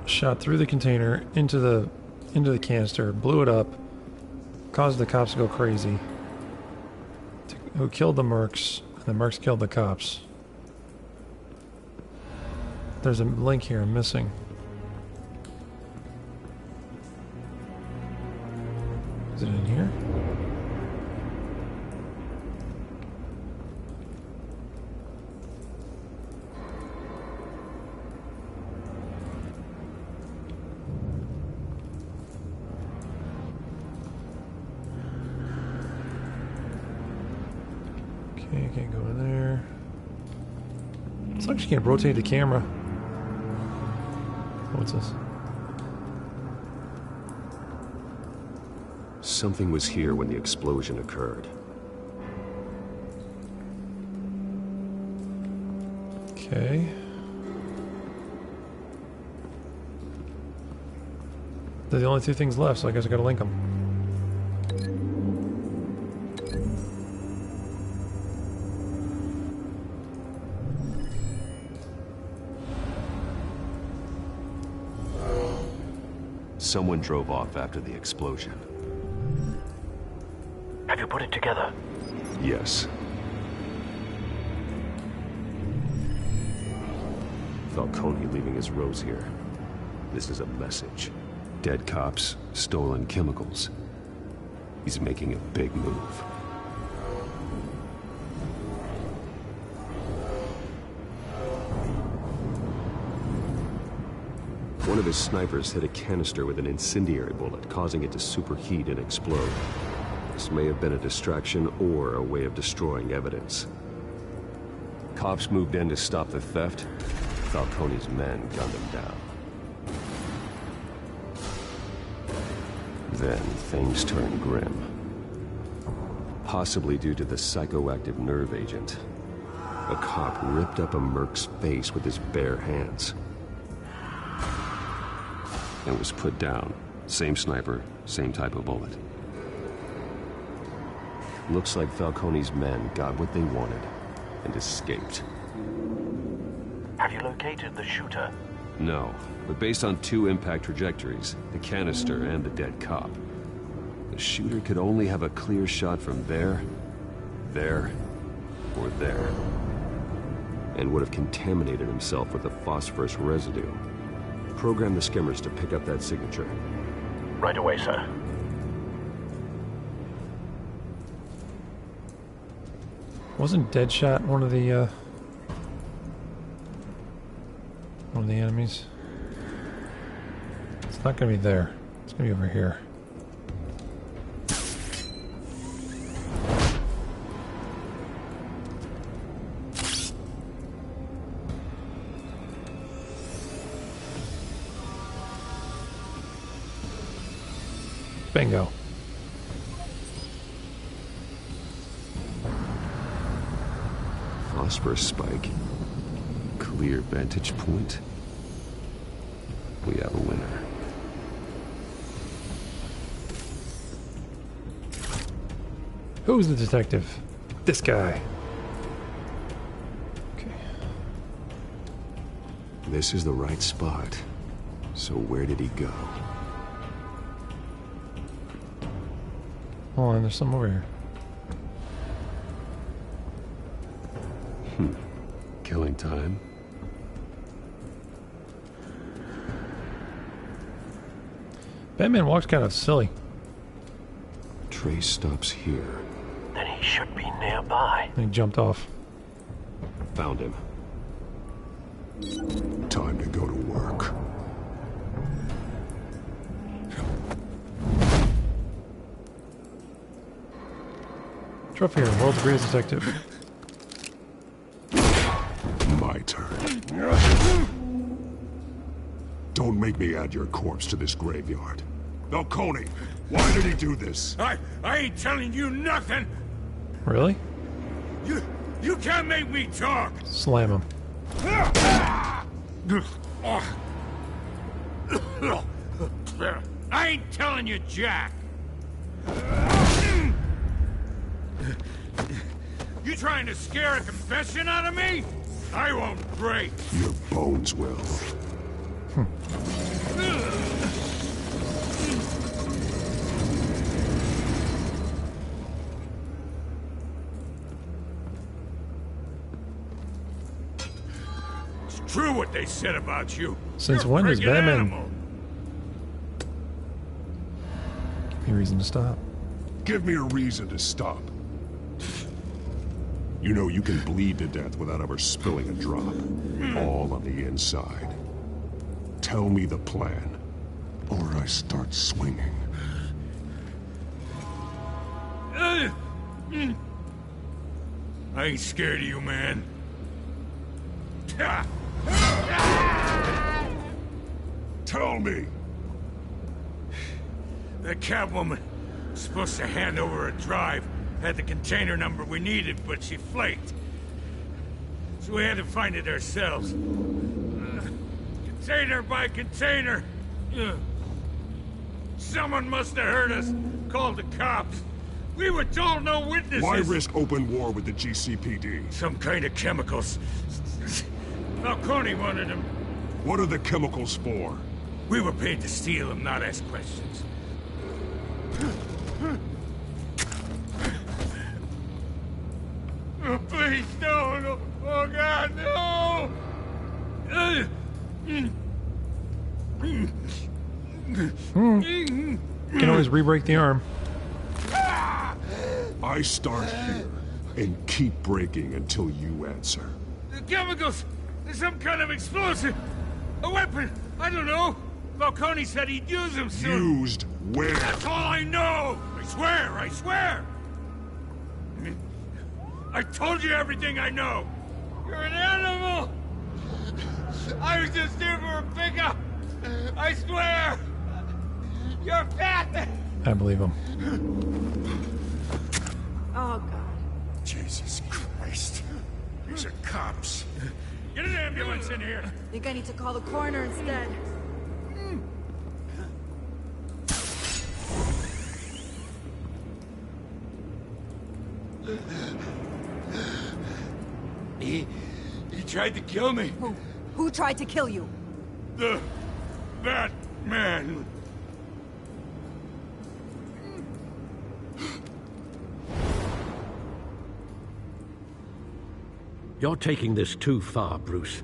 shot through the container into the canister, blew it up, caused the cops to go crazy. Who killed the mercs, and the mercs killed the cops. There's a link here I'm missing. Is it in here? Okay, can't go in there. It's like you can't rotate the camera. What's this? Something was here when the explosion occurred. Okay. They're the only two things left, so I guess I gotta link them. Someone drove off after the explosion. Have you put it together? Yes. Falcone leaving his rose here. This is a message. Dead cops, stolen chemicals. He's making a big move. One of his snipers hit a canister with an incendiary bullet, causing it to superheat and explode. This may have been a distraction or a way of destroying evidence. Cops moved in to stop the theft. Falcone's men gunned him down. Then things turned grim. Possibly due to the psychoactive nerve agent. A cop ripped up a merc's face with his bare hands. And was put down. Same sniper, same type of bullet. Looks like Falcone's men got what they wanted and escaped. Have you located the shooter? No, but based on two impact trajectories, the canister and the dead cop, the shooter could only have a clear shot from there, or there, and would have contaminated himself with the phosphorus residue. Program the skimmers to pick up that signature. Right away, sir. Wasn't Deadshot one of the enemies? It's not gonna be there. It's gonna be over here. Bingo. Phosphorus spike. Clear vantage point. We have a winner. Who's the detective? This guy. Okay. This is the right spot. So where did he go? Hold on, there's some over here. Killing time. Batman walks kind of silly. trace stops here. Then he should be nearby. And he jumped off. Found him. Time to go to work. Trophy here, world's greatest detective. My turn. Don't make me add your corpse to this graveyard. Falcone, why did he do this? I ain't telling you nothing. Really? You can't make me talk. Slam him. I ain't telling you, Jack. You trying to scare a confession out of me? I won't break. Your bones will. It's true what they said about you. Since You're when a does friggin' Batman animal. give me a reason to stop? Give me a reason to stop. You know you can bleed to death without ever spilling a drop. All on the inside. Tell me the plan, or I start swinging. I ain't scared of you, man. Tell me! The Catwoman was supposed to hand over a drive. Had the container number we needed, but she flaked. So we had to find it ourselves. Container by container. Someone must have heard us. Called the cops. We were told no witnesses. Why risk open war with the GCPD? Some kind of chemicals. Falcone wanted them. What are the chemicals for? We were paid to steal them, not ask questions. Oh, please, no. Oh, God, no! Can always re-break the arm. I start here and keep breaking until you answer. The chemicals! There's some kind of explosive! A weapon! I don't know! Falcone said he'd use them soon! Used where? That's all I know! I swear! I told you everything I know! You're an animal! I was just here for a pickup! I swear! You're fat! I believe him. Oh, God. Jesus Christ. These are cops. Get an ambulance in here! Think I need to call the coroner instead. He tried to kill me. Who tried to kill you? That man. You're taking this too far, Bruce.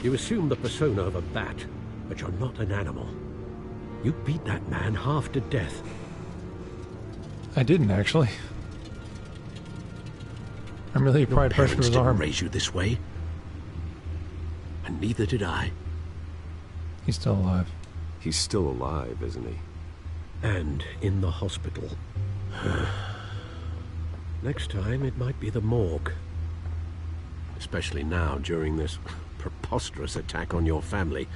You assume the persona of a bat, but you're not an animal. You beat that man half to death. I didn't, actually. I'm really applied pressure to his didn't arm. raise you this way. And neither did I. He's still alive. He's still alive, isn't he? And in the hospital. Next time, it might be the morgue. Especially now, during this preposterous attack on your family.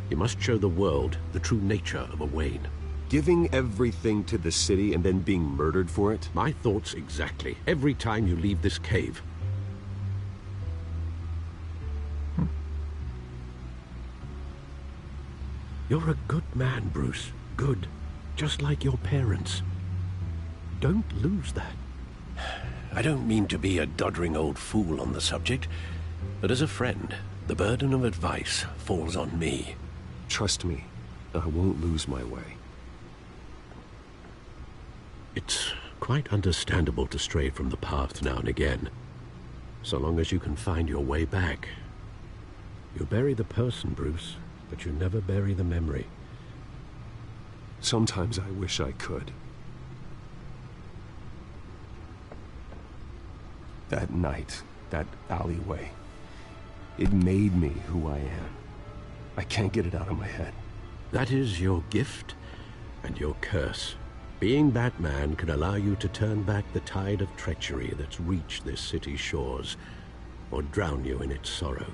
You must show the world the true nature of a Wayne. Giving everything to the city and then being murdered for it? My thoughts exactly. Every time you leave this cave. You're a good man, Bruce. Good. Just like your parents. Don't lose that. I don't mean to be a doddering old fool on the subject, but as a friend, the burden of advice falls on me. Trust me, I won't lose my way. It's quite understandable to stray from the path now and again, so long as you can find your way back. You bury the person, Bruce, but you never bury the memory. Sometimes I wish I could. That night, that alleyway, it made me who I am. I can't get it out of my head. That is your gift and your curse. Being Batman can allow you to turn back the tide of treachery that's reached this city's shores, or drown you in its sorrow.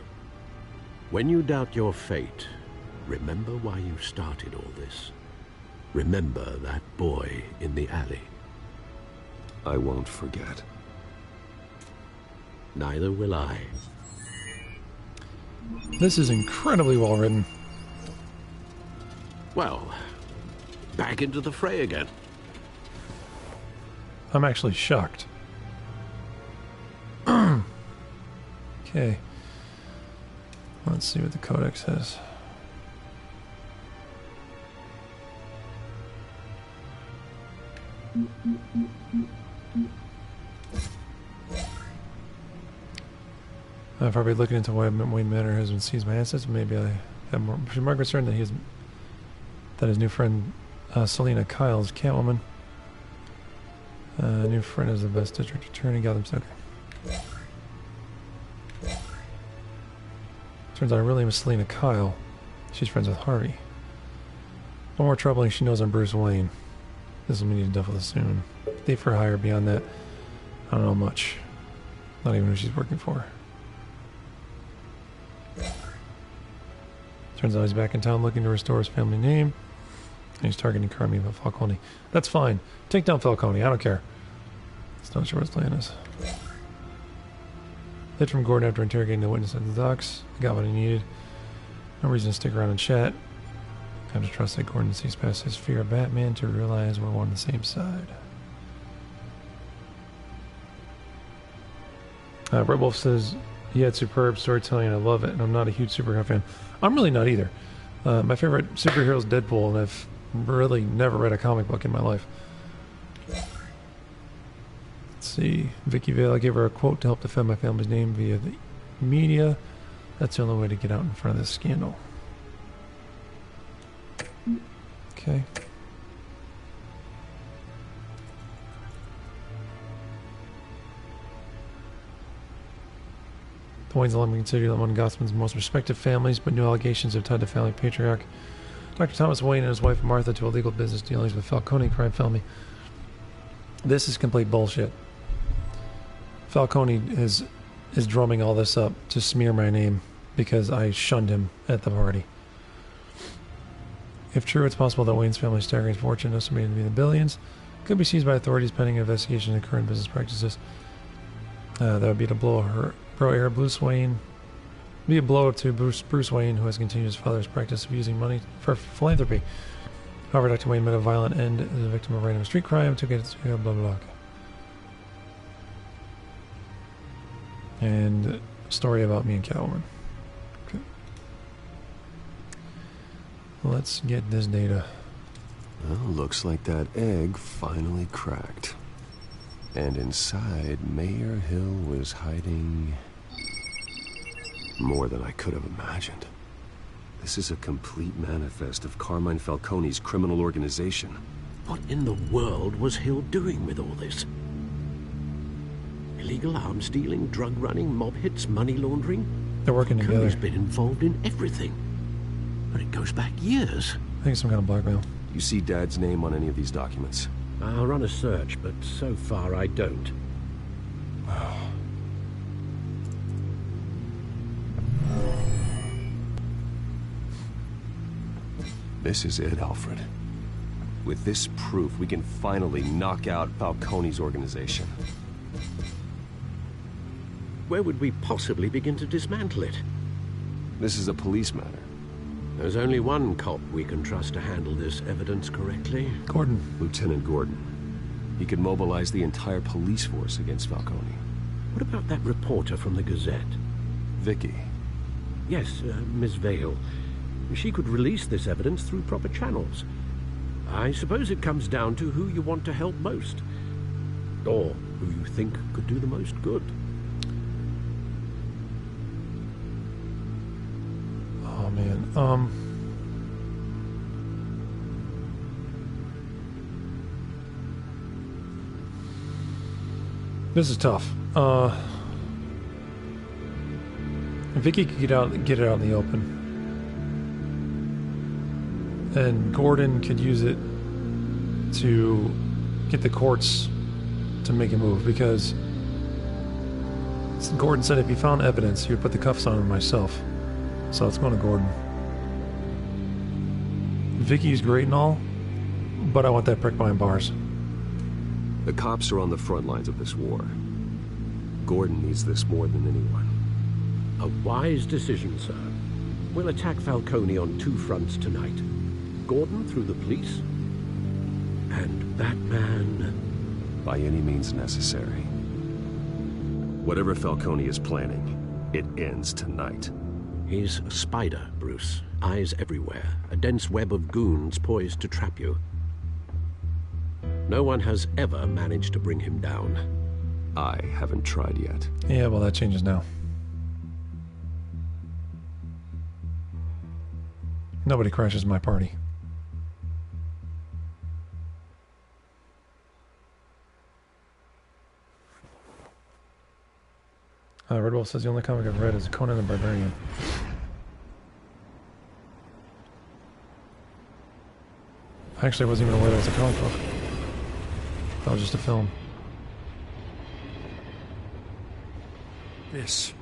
When you doubt your fate, remember why you started all this. Remember that boy in the alley. I won't forget. Neither will I. This is incredibly well written. Well, back into the fray again. I'm actually shocked. Okay. Let's see what the codex says. I've probably looking into why Wayne Manor has been seized by ancestors. Maybe I have more concern that his new friend Selena Kyle's Catwoman. New friend is the best district attorney. Got them stuck. Turns out I really am Selena Kyle. She's friends with Harvey. One more troubling, she knows I'm Bruce Wayne. This will mean to deal with soon. Thief for hire. Beyond that, I don't know much. Not even who she's working for. Turns out he's back in town looking to restore his family name. And he's targeting Carmine Falcone. That's fine. Take down Falcone. I don't care. Still not sure what his plan is. Hit from Gordon after interrogating the witness at the docks. I got what I needed. No reason to stick around and chat. I have to trust that Gordon sees past his fear of Batman to realize we're on the same side. Red Wolf says he had superb storytelling and I love it, and I'm not a huge superhero fan. I'm really not either. My favorite superhero is Deadpool, and I've really never read a comic book in my life. Let's see. Vicky Vale, I gave her a quote to help defend my family's name via the media. That's the only way to get out in front of this scandal. Okay. The Waynes alone considered one of Gotham's most respected families, but new allegations have tied the family patriarch Dr. Thomas Wayne and his wife Martha to illegal business dealings with Falcone crime family. This is complete bullshit. Falcone is drumming all this up to smear my name because I shunned him at the party. If true, it's possible that Wayne's family's staggering fortune, estimated to be in the billions, could be seized by authorities pending investigation into current business practices. That would be to blow her pro-heir Bruce Wayne. Be a blow to Bruce Wayne, who has continued his father's practice of using money for philanthropy. However, Dr. Wayne met a violent end as a victim of random street crime, took it to blah blah blah. And a story about me and Catwoman. Okay. Let's get this data. Well, looks like that egg finally cracked. And inside, Mayor Hill was hiding more than I could have imagined. This is a complete manifest of Carmine Falcone's criminal organization. What in the world was Hill doing with all this? Illegal arms dealing, drug running, mob hits, money laundering? They're working together. Falcone's been involved in everything. But it goes back years. I think it's some kind of blackmail. You see Dad's name on any of these documents? I'll run a search, but so far I don't. This is it, Alfred. With this proof, we can finally knock out Falcone's organization. Where would we possibly begin to dismantle it? This is a police matter. There's only one cop we can trust to handle this evidence correctly. Gordon. Lieutenant Gordon. He could mobilize the entire police force against Falcone. What about that reporter from the Gazette? Vicky. Yes, Miss Vale. She could release this evidence through proper channels. I suppose it comes down to who you want to help most. Or who you think could do the most good. Oh, man. This is tough. Vicky could get it out in the open. And Gordon could use it to get the courts to make a move, because Gordon said if he found evidence, he would put the cuffs on him myself. So it's going to Gordon. Vicky's great and all, but I want that prick behind bars. The cops are on the front lines of this war. Gordon needs this more than anyone. A wise decision, sir. We'll attack Falcone on two fronts tonight. Gordon through the police, and Batman... by any means necessary. Whatever Falcone is planning, it ends tonight. He's a spider, Bruce. Eyes everywhere. A dense web of goons poised to trap you. No one has ever managed to bring him down. I haven't tried yet. Yeah, well, that changes now. Nobody crashes my party. Red Wolf says the only comic I've read is Conan the Barbarian. Actually, I wasn't even aware that was a comic book. That was just a film. This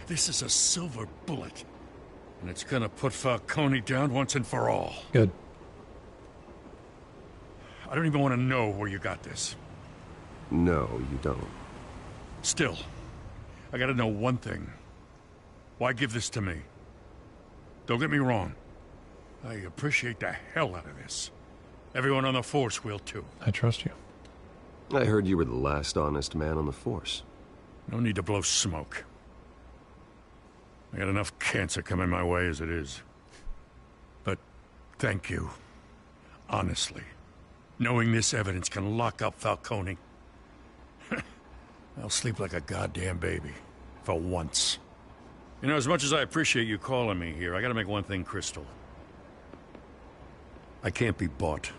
is a silver bullet. And it's gonna put Falcone down once and for all. Good. I don't even want to know where you got this. No, you don't. Still, I gotta know one thing. Why give this to me? Don't get me wrong. I appreciate the hell out of this. Everyone on the force will too. I trust you. I heard you were the last honest man on the force. No need to blow smoke. I got enough cancer coming my way as it is. But thank you. Honestly. Knowing this evidence can lock up Falcone. I'll sleep like a goddamn baby. For once. You know, as much as I appreciate you calling me here, I gotta make one thing crystal. I can't be bought.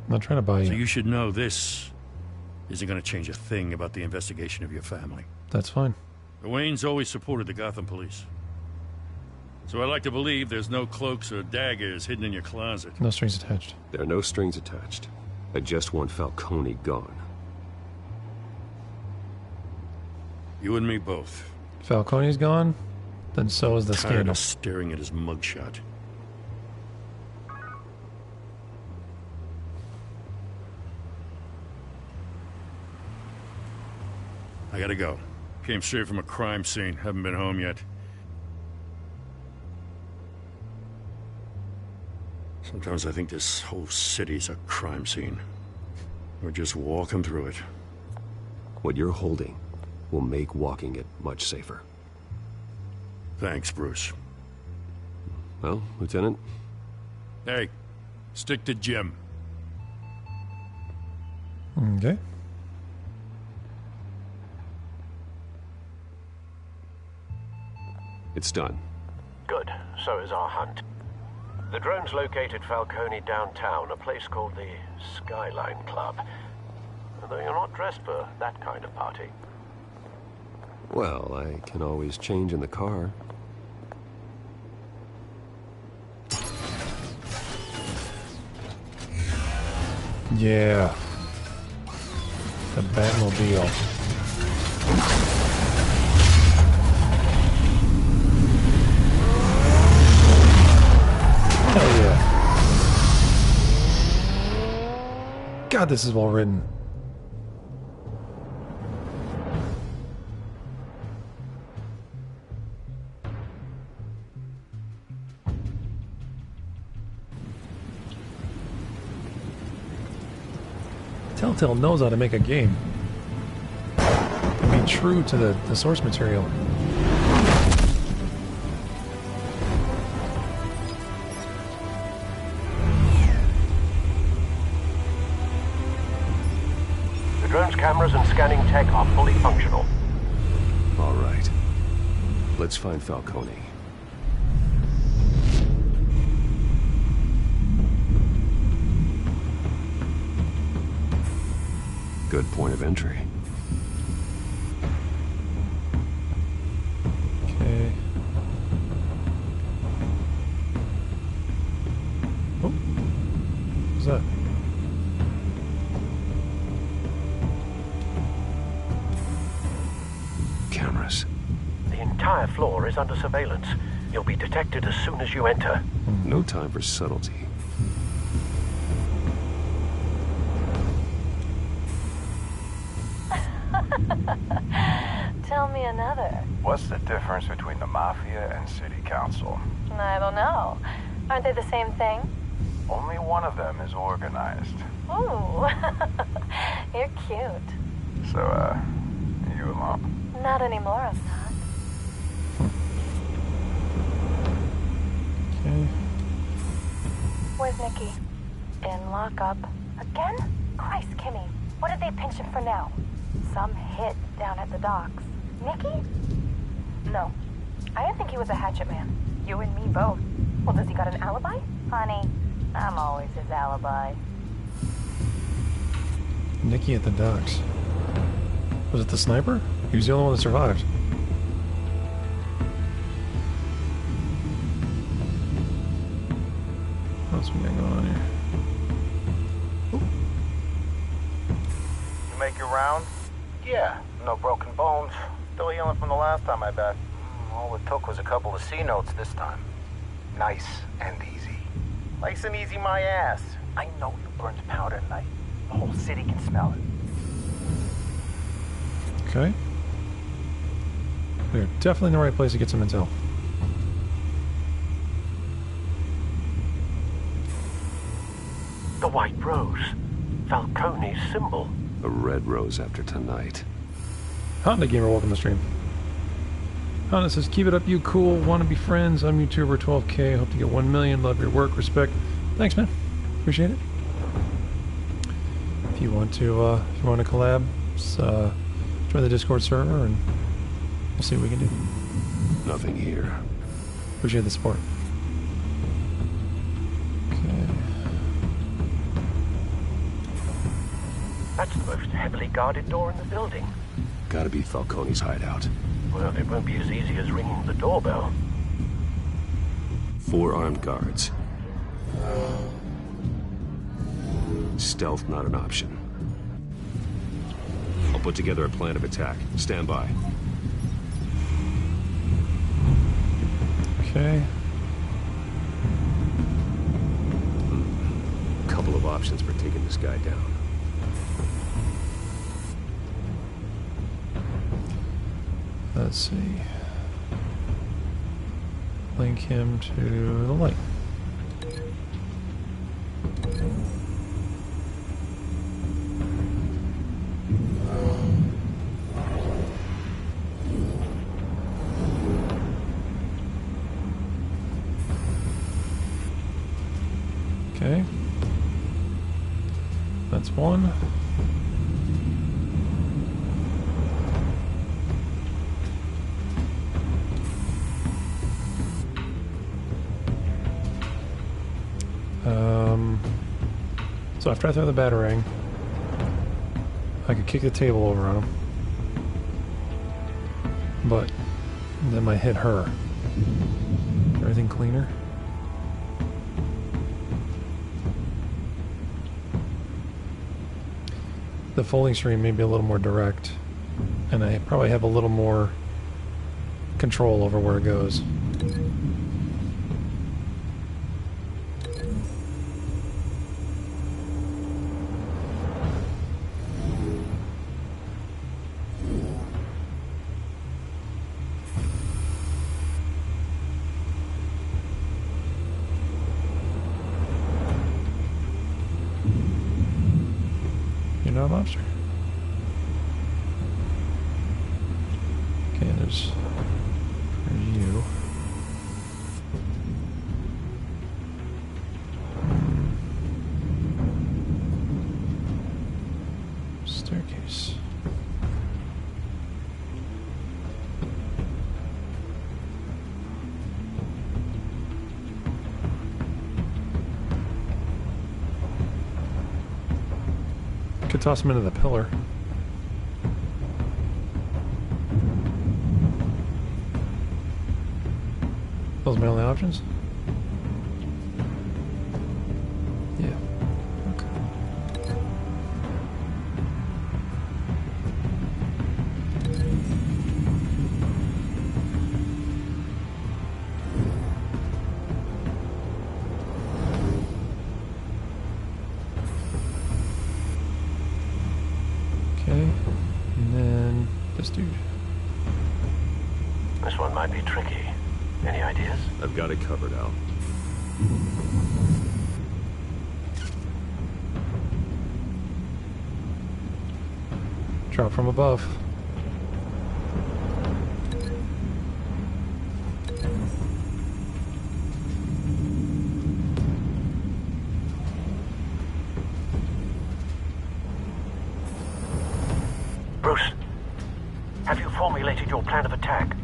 I'm not trying to buy you. So you should know this isn't gonna change a thing about the investigation of your family. That's fine. The Waynes always supported the Gotham police. So I like to believe there's no cloaks or daggers hidden in your closet. No strings attached. There are no strings attached. I just want Falcone gone. You and me both. Falcone's gone, then so is the Tired scandal. of staring at his mugshot. I gotta go. Came straight from a crime scene. Haven't been home yet. Sometimes I think this whole city's a crime scene. We're just walking through it. What you're holding will make walking it much safer. Thanks, Bruce. Well, Lieutenant? Hey, stick to Jim. Okay. It's done. Good. So is our hunt. The drones located Falcone downtown, a place called the Skyline Club. Though you're not dressed for that kind of party. Well, I can always change in the car. Yeah. The Batmobile. Hell yeah. God, this is well written. Telltale knows how to make a game. Be true to the source material. cameras and scanning tech are fully functional. All right. Let's find Falcone. Good point of entry. Okay. Oh. What's that? Cameras. The entire floor is under surveillance. You'll be detected as soon as you enter. No time for subtlety. Tell me another. What's the difference between the Mafia and City Council? I don't know. Aren't they the same thing? Only one of them is organized. Ooh. You're cute. So, you alone? Not anymore, I'm not. Okay. Where's Nicky? In lockup. Again? Christ, Kimmy. What did they pinch him for now? Some hit down at the docks. Nicky? No. I didn't think he was a hatchet man. You and me both. Well, does he got an alibi? Honey, I'm always his alibi. Nicky at the docks. Was it the sniper? He was the only one that survived. What else we got going on here? You make your round? Yeah, no broken bones. Still healing from the last time, I bet. All it took was a couple of C notes this time. Nice and easy. Nice and easy, my ass. I know you burned powder tonight. The whole city can smell it. Okay. We're definitely in the right place to get some intel. The white rose. Falcone's symbol. A red rose after tonight. Honda Gamer, welcome to the stream. Honda says, keep it up, you cool. Want to be friends? I'm YouTuber 12K. Hope to get 1 million. Love your work. Respect. Thanks, man. Appreciate it. If you want to collab, join the Discord server and we'll see what we can do. Nothing here. Appreciate the support. Okay. That's the most heavily guarded door in the building. Gotta be Falcone's hideout. Well, it won't be as easy as ringing the doorbell. 4 armed guards. Stealth not an option. I'll put together a plan of attack. Stand by. Okay. Couple of options for taking this guy down. Let's see. Link him to the light. Okay. That's one. So after I throw the batarang, I could kick the table over on him, but that might hit her. Everything cleaner? The folding stream may be a little more direct, and I probably have a little more control over where it goes. You're not a lobster. Okay, there's you. Staircase. Could toss him into the pillar. Those are my only options? Yeah. Okay. Okay. And then this dude. This one might be tricky. Any ideas? I've got it covered, Al. Drop from above. Bruce, have you formulated your plan of attack?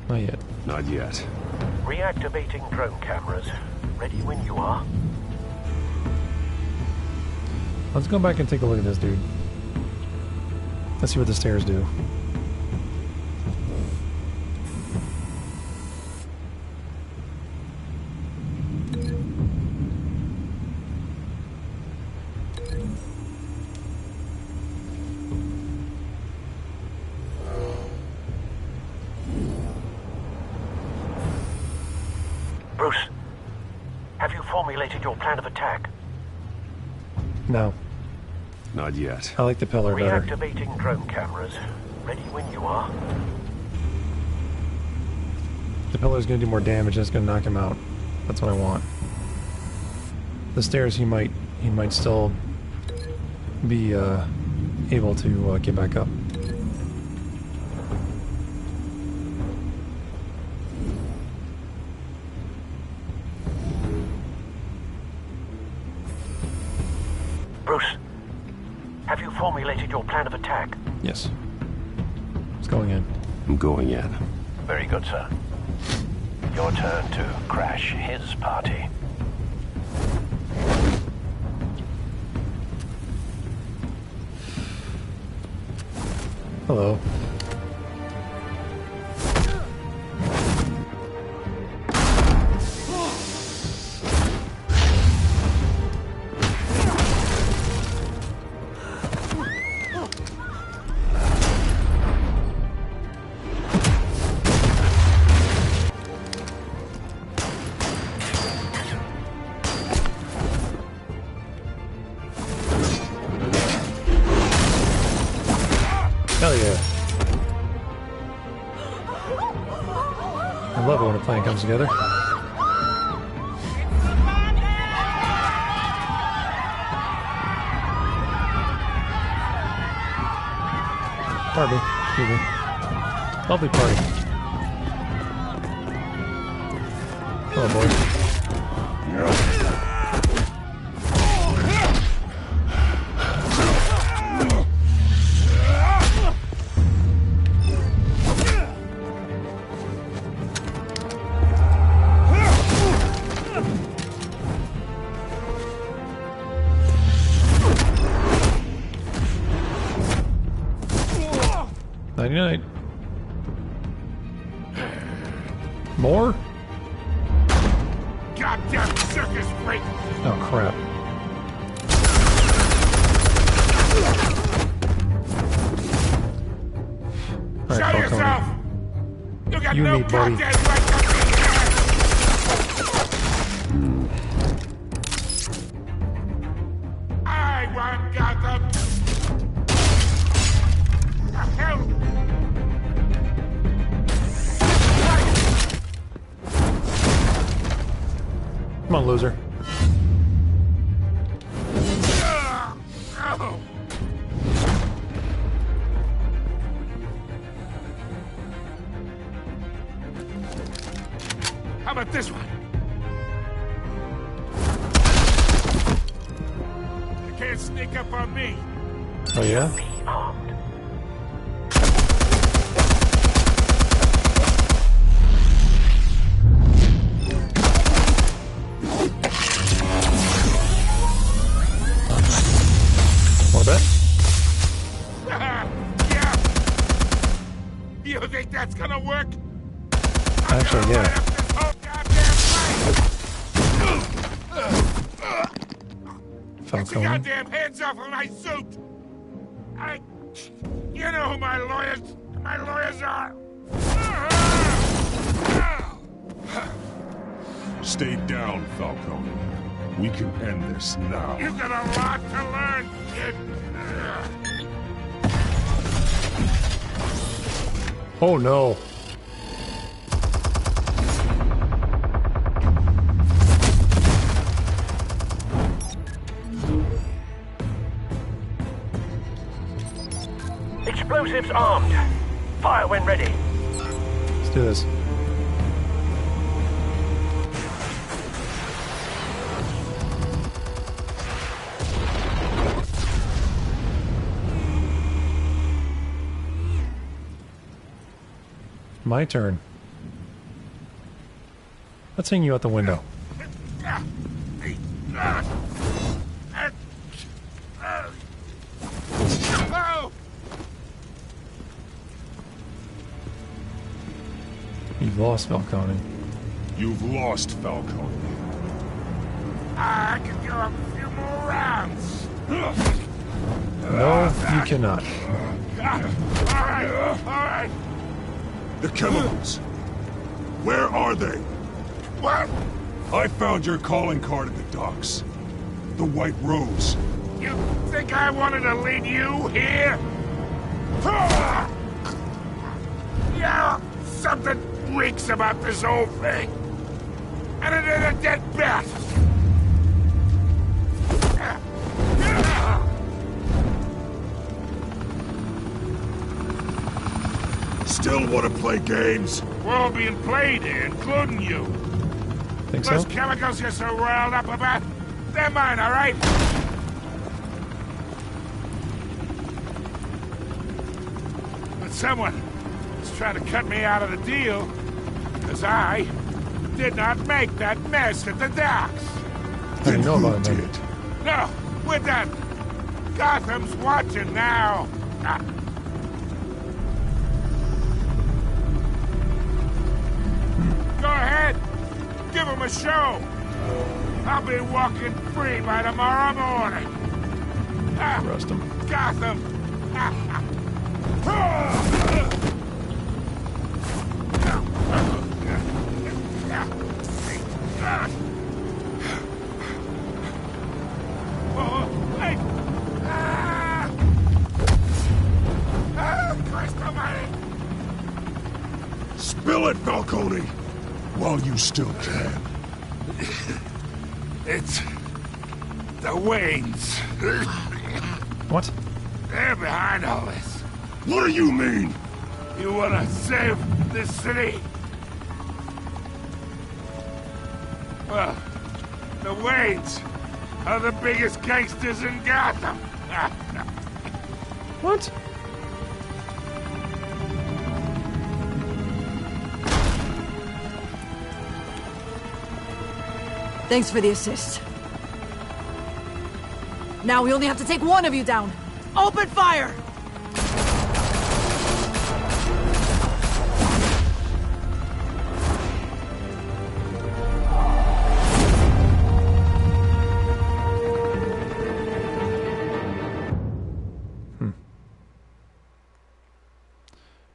Not yet. Not yet. Reactivating drone cameras. Ready when you are. Let's go back and take a look at this dude. Let's see what the stairs do. Bruce, have you formulated your plan of attack? No. Not yet. I like the pillar better. Reactivating drone cameras. Ready when you are. The pillar's gonna do more damage and it's gonna knock him out. That's what I want. The stairs he might still be able to get back up. Bruce, have you formulated your plan of attack? Yes. It's going in. I'm going in. Very good, sir. Your turn to crash his party. Hello. Hell yeah. I love it when a plan comes together. Party. Excuse me. Lovely party. Hello, boys. Night. More? Goddamn circus freak! Oh crap. All right, Show yourself! You got You no need, buddy. goddamn right to I want Gotham! The hell? Come on, loser. How about this one? You can't sneak up on me. Oh yeah? Actually, yeah. Get your goddamn hands off of my suit! You know who my lawyers are! Stay down, Falcone. We can end this now. You've got a lot to learn, kid! Oh no. Explosives armed. Fire when ready. Let's do this. My turn. Let's hang you out the window. You've lost, Falcone. You've lost, Falcone. I can go a few more rounds. No, you cannot. All right. The chemicals. Where are they? What? I found your calling card at the docks. The White Rose. You think I wanted to lead you here? Yeah, something reeks about this whole thing. And it is a dead bat. Still want to play games? We're all being played here, including you. Think Those so? chemicals you're so riled up about, they're mine, all right? But someone is trying to cut me out of the deal, because I did not make that mess at the docks. I didn't know about it, man. No, we're done. Gotham's watching now. Go ahead. Give him a show. I'll be walking free by tomorrow morning. Arrest him. Gotham. Spill it, Falcone! While you still can. It's the Waynes. What? They're behind all this. What do you mean? You want to save this city? Well, the Waynes are the biggest gangsters in Gotham. What? Thanks for the assist. Now we only have to take one of you down. Open fire!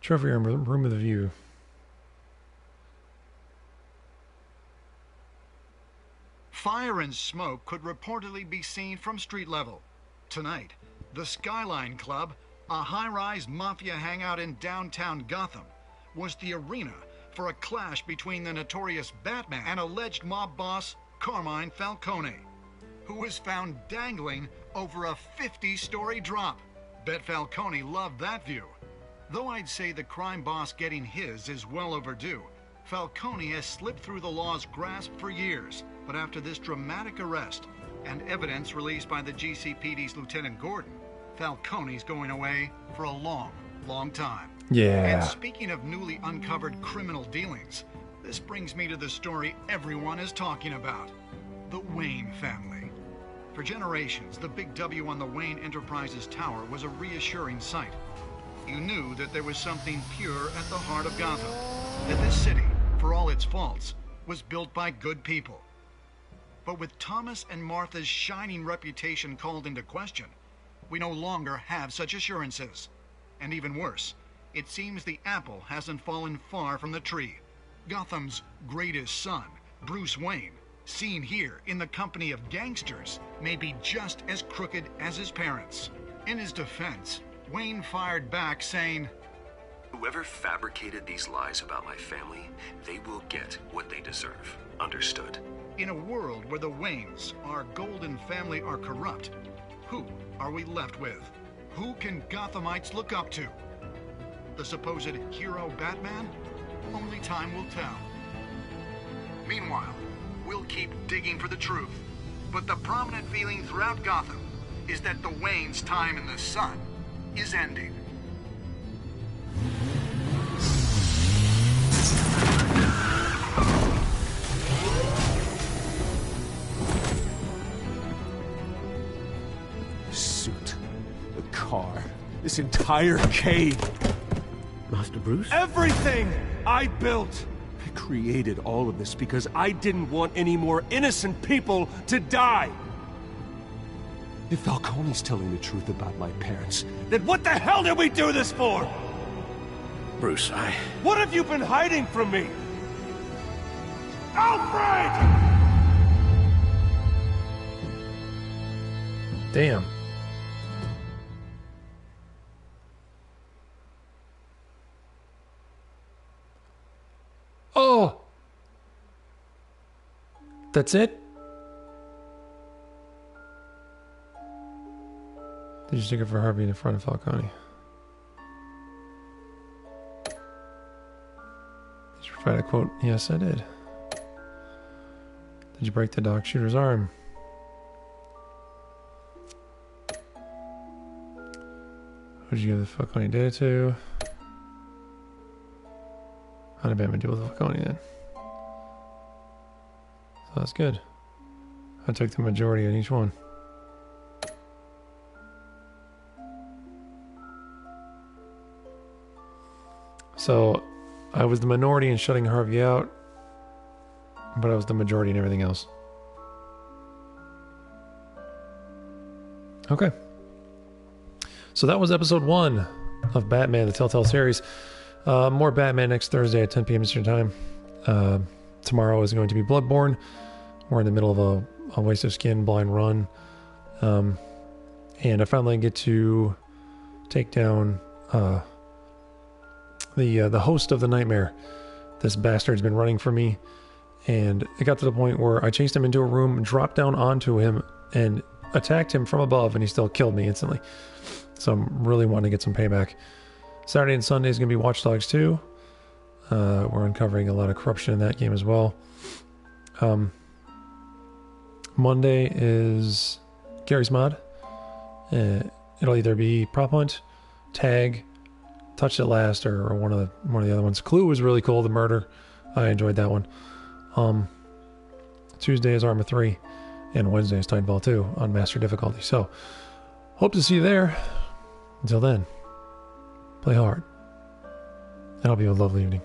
Trophy room with a view. Fire and smoke could reportedly be seen from street level. Tonight, the Skyline Club, a high-rise mafia hangout in downtown Gotham, was the arena for a clash between the notorious Batman and alleged mob boss Carmine Falcone, who was found dangling over a 50-story drop. Bet Falcone loved that view. Though I'd say the crime boss getting his is well overdue, Falcone has slipped through the law's grasp for years. But after this dramatic arrest and evidence released by the GCPD's Lieutenant Gordon, Falcone's going away for a long, long time. Yeah. And speaking of newly uncovered criminal dealings, this brings me to the story everyone is talking about. The Wayne family. For generations, the big W on the Wayne Enterprises Tower was a reassuring sight. You knew that there was something pure at the heart of Gotham. That this city, for all its faults, was built by good people. But with Thomas and Martha's shining reputation called into question, we no longer have such assurances. And even worse, it seems the apple hasn't fallen far from the tree. Gotham's greatest son, Bruce Wayne, seen here in the company of gangsters, may be just as crooked as his parents. In his defense, Wayne fired back saying, "Whoever fabricated these lies about my family, they will get what they deserve. Understood?" In a world where the Waynes, our golden family, are corrupt, who are we left with? Who can Gothamites look up to? The supposed hero Batman? Only time will tell. Meanwhile, we'll keep digging for the truth. But the prominent feeling throughout Gotham is that the Waynes' time in the sun is ending. Suit, the car, this entire cave. Master Bruce? Everything I built! I created all of this because I didn't want any more innocent people to die! If Falcone's telling the truth about my parents, then what the hell did we do this for? Bruce, What have you been hiding from me? Alfred! Damn. Oh! That's it? Did you stick it for Harvey in the front of Falcone? Did you provide a quote? Yes, I did. Did you break the dock shooter's arm? Who did you give the Falcone data to? How did Batman deal with Falcone then? So that's good. I took the majority on each one. So I was the minority in shutting Harvey out, but I was the majority in everything else. Okay. So that was episode 1 of Batman, the Telltale series. More Batman next Thursday at 10 p.m. Eastern Time. Tomorrow is going to be Bloodborne. We're in the middle of a Waste of Skin blind run. And I finally get to take down the host of the nightmare. This bastard's been running for me. And it got to the point where I chased him into a room, dropped down onto him, and attacked him from above, and he still killed me instantly. So I'm really wanting to get some payback. Saturday and Sunday is going to be Watch Dogs 2. We're uncovering a lot of corruption in that game as well. Monday is Gary's Mod. It'll either be Prop Hunt, Tag, Touch It Last, or one of the other ones. Clue was really cool. The murder, I enjoyed that one. Tuesday is Arma 3, and Wednesday is Titanfall 2 on Master difficulty. So hope to see you there. Until then, play hard, and I'll be a lovely evening.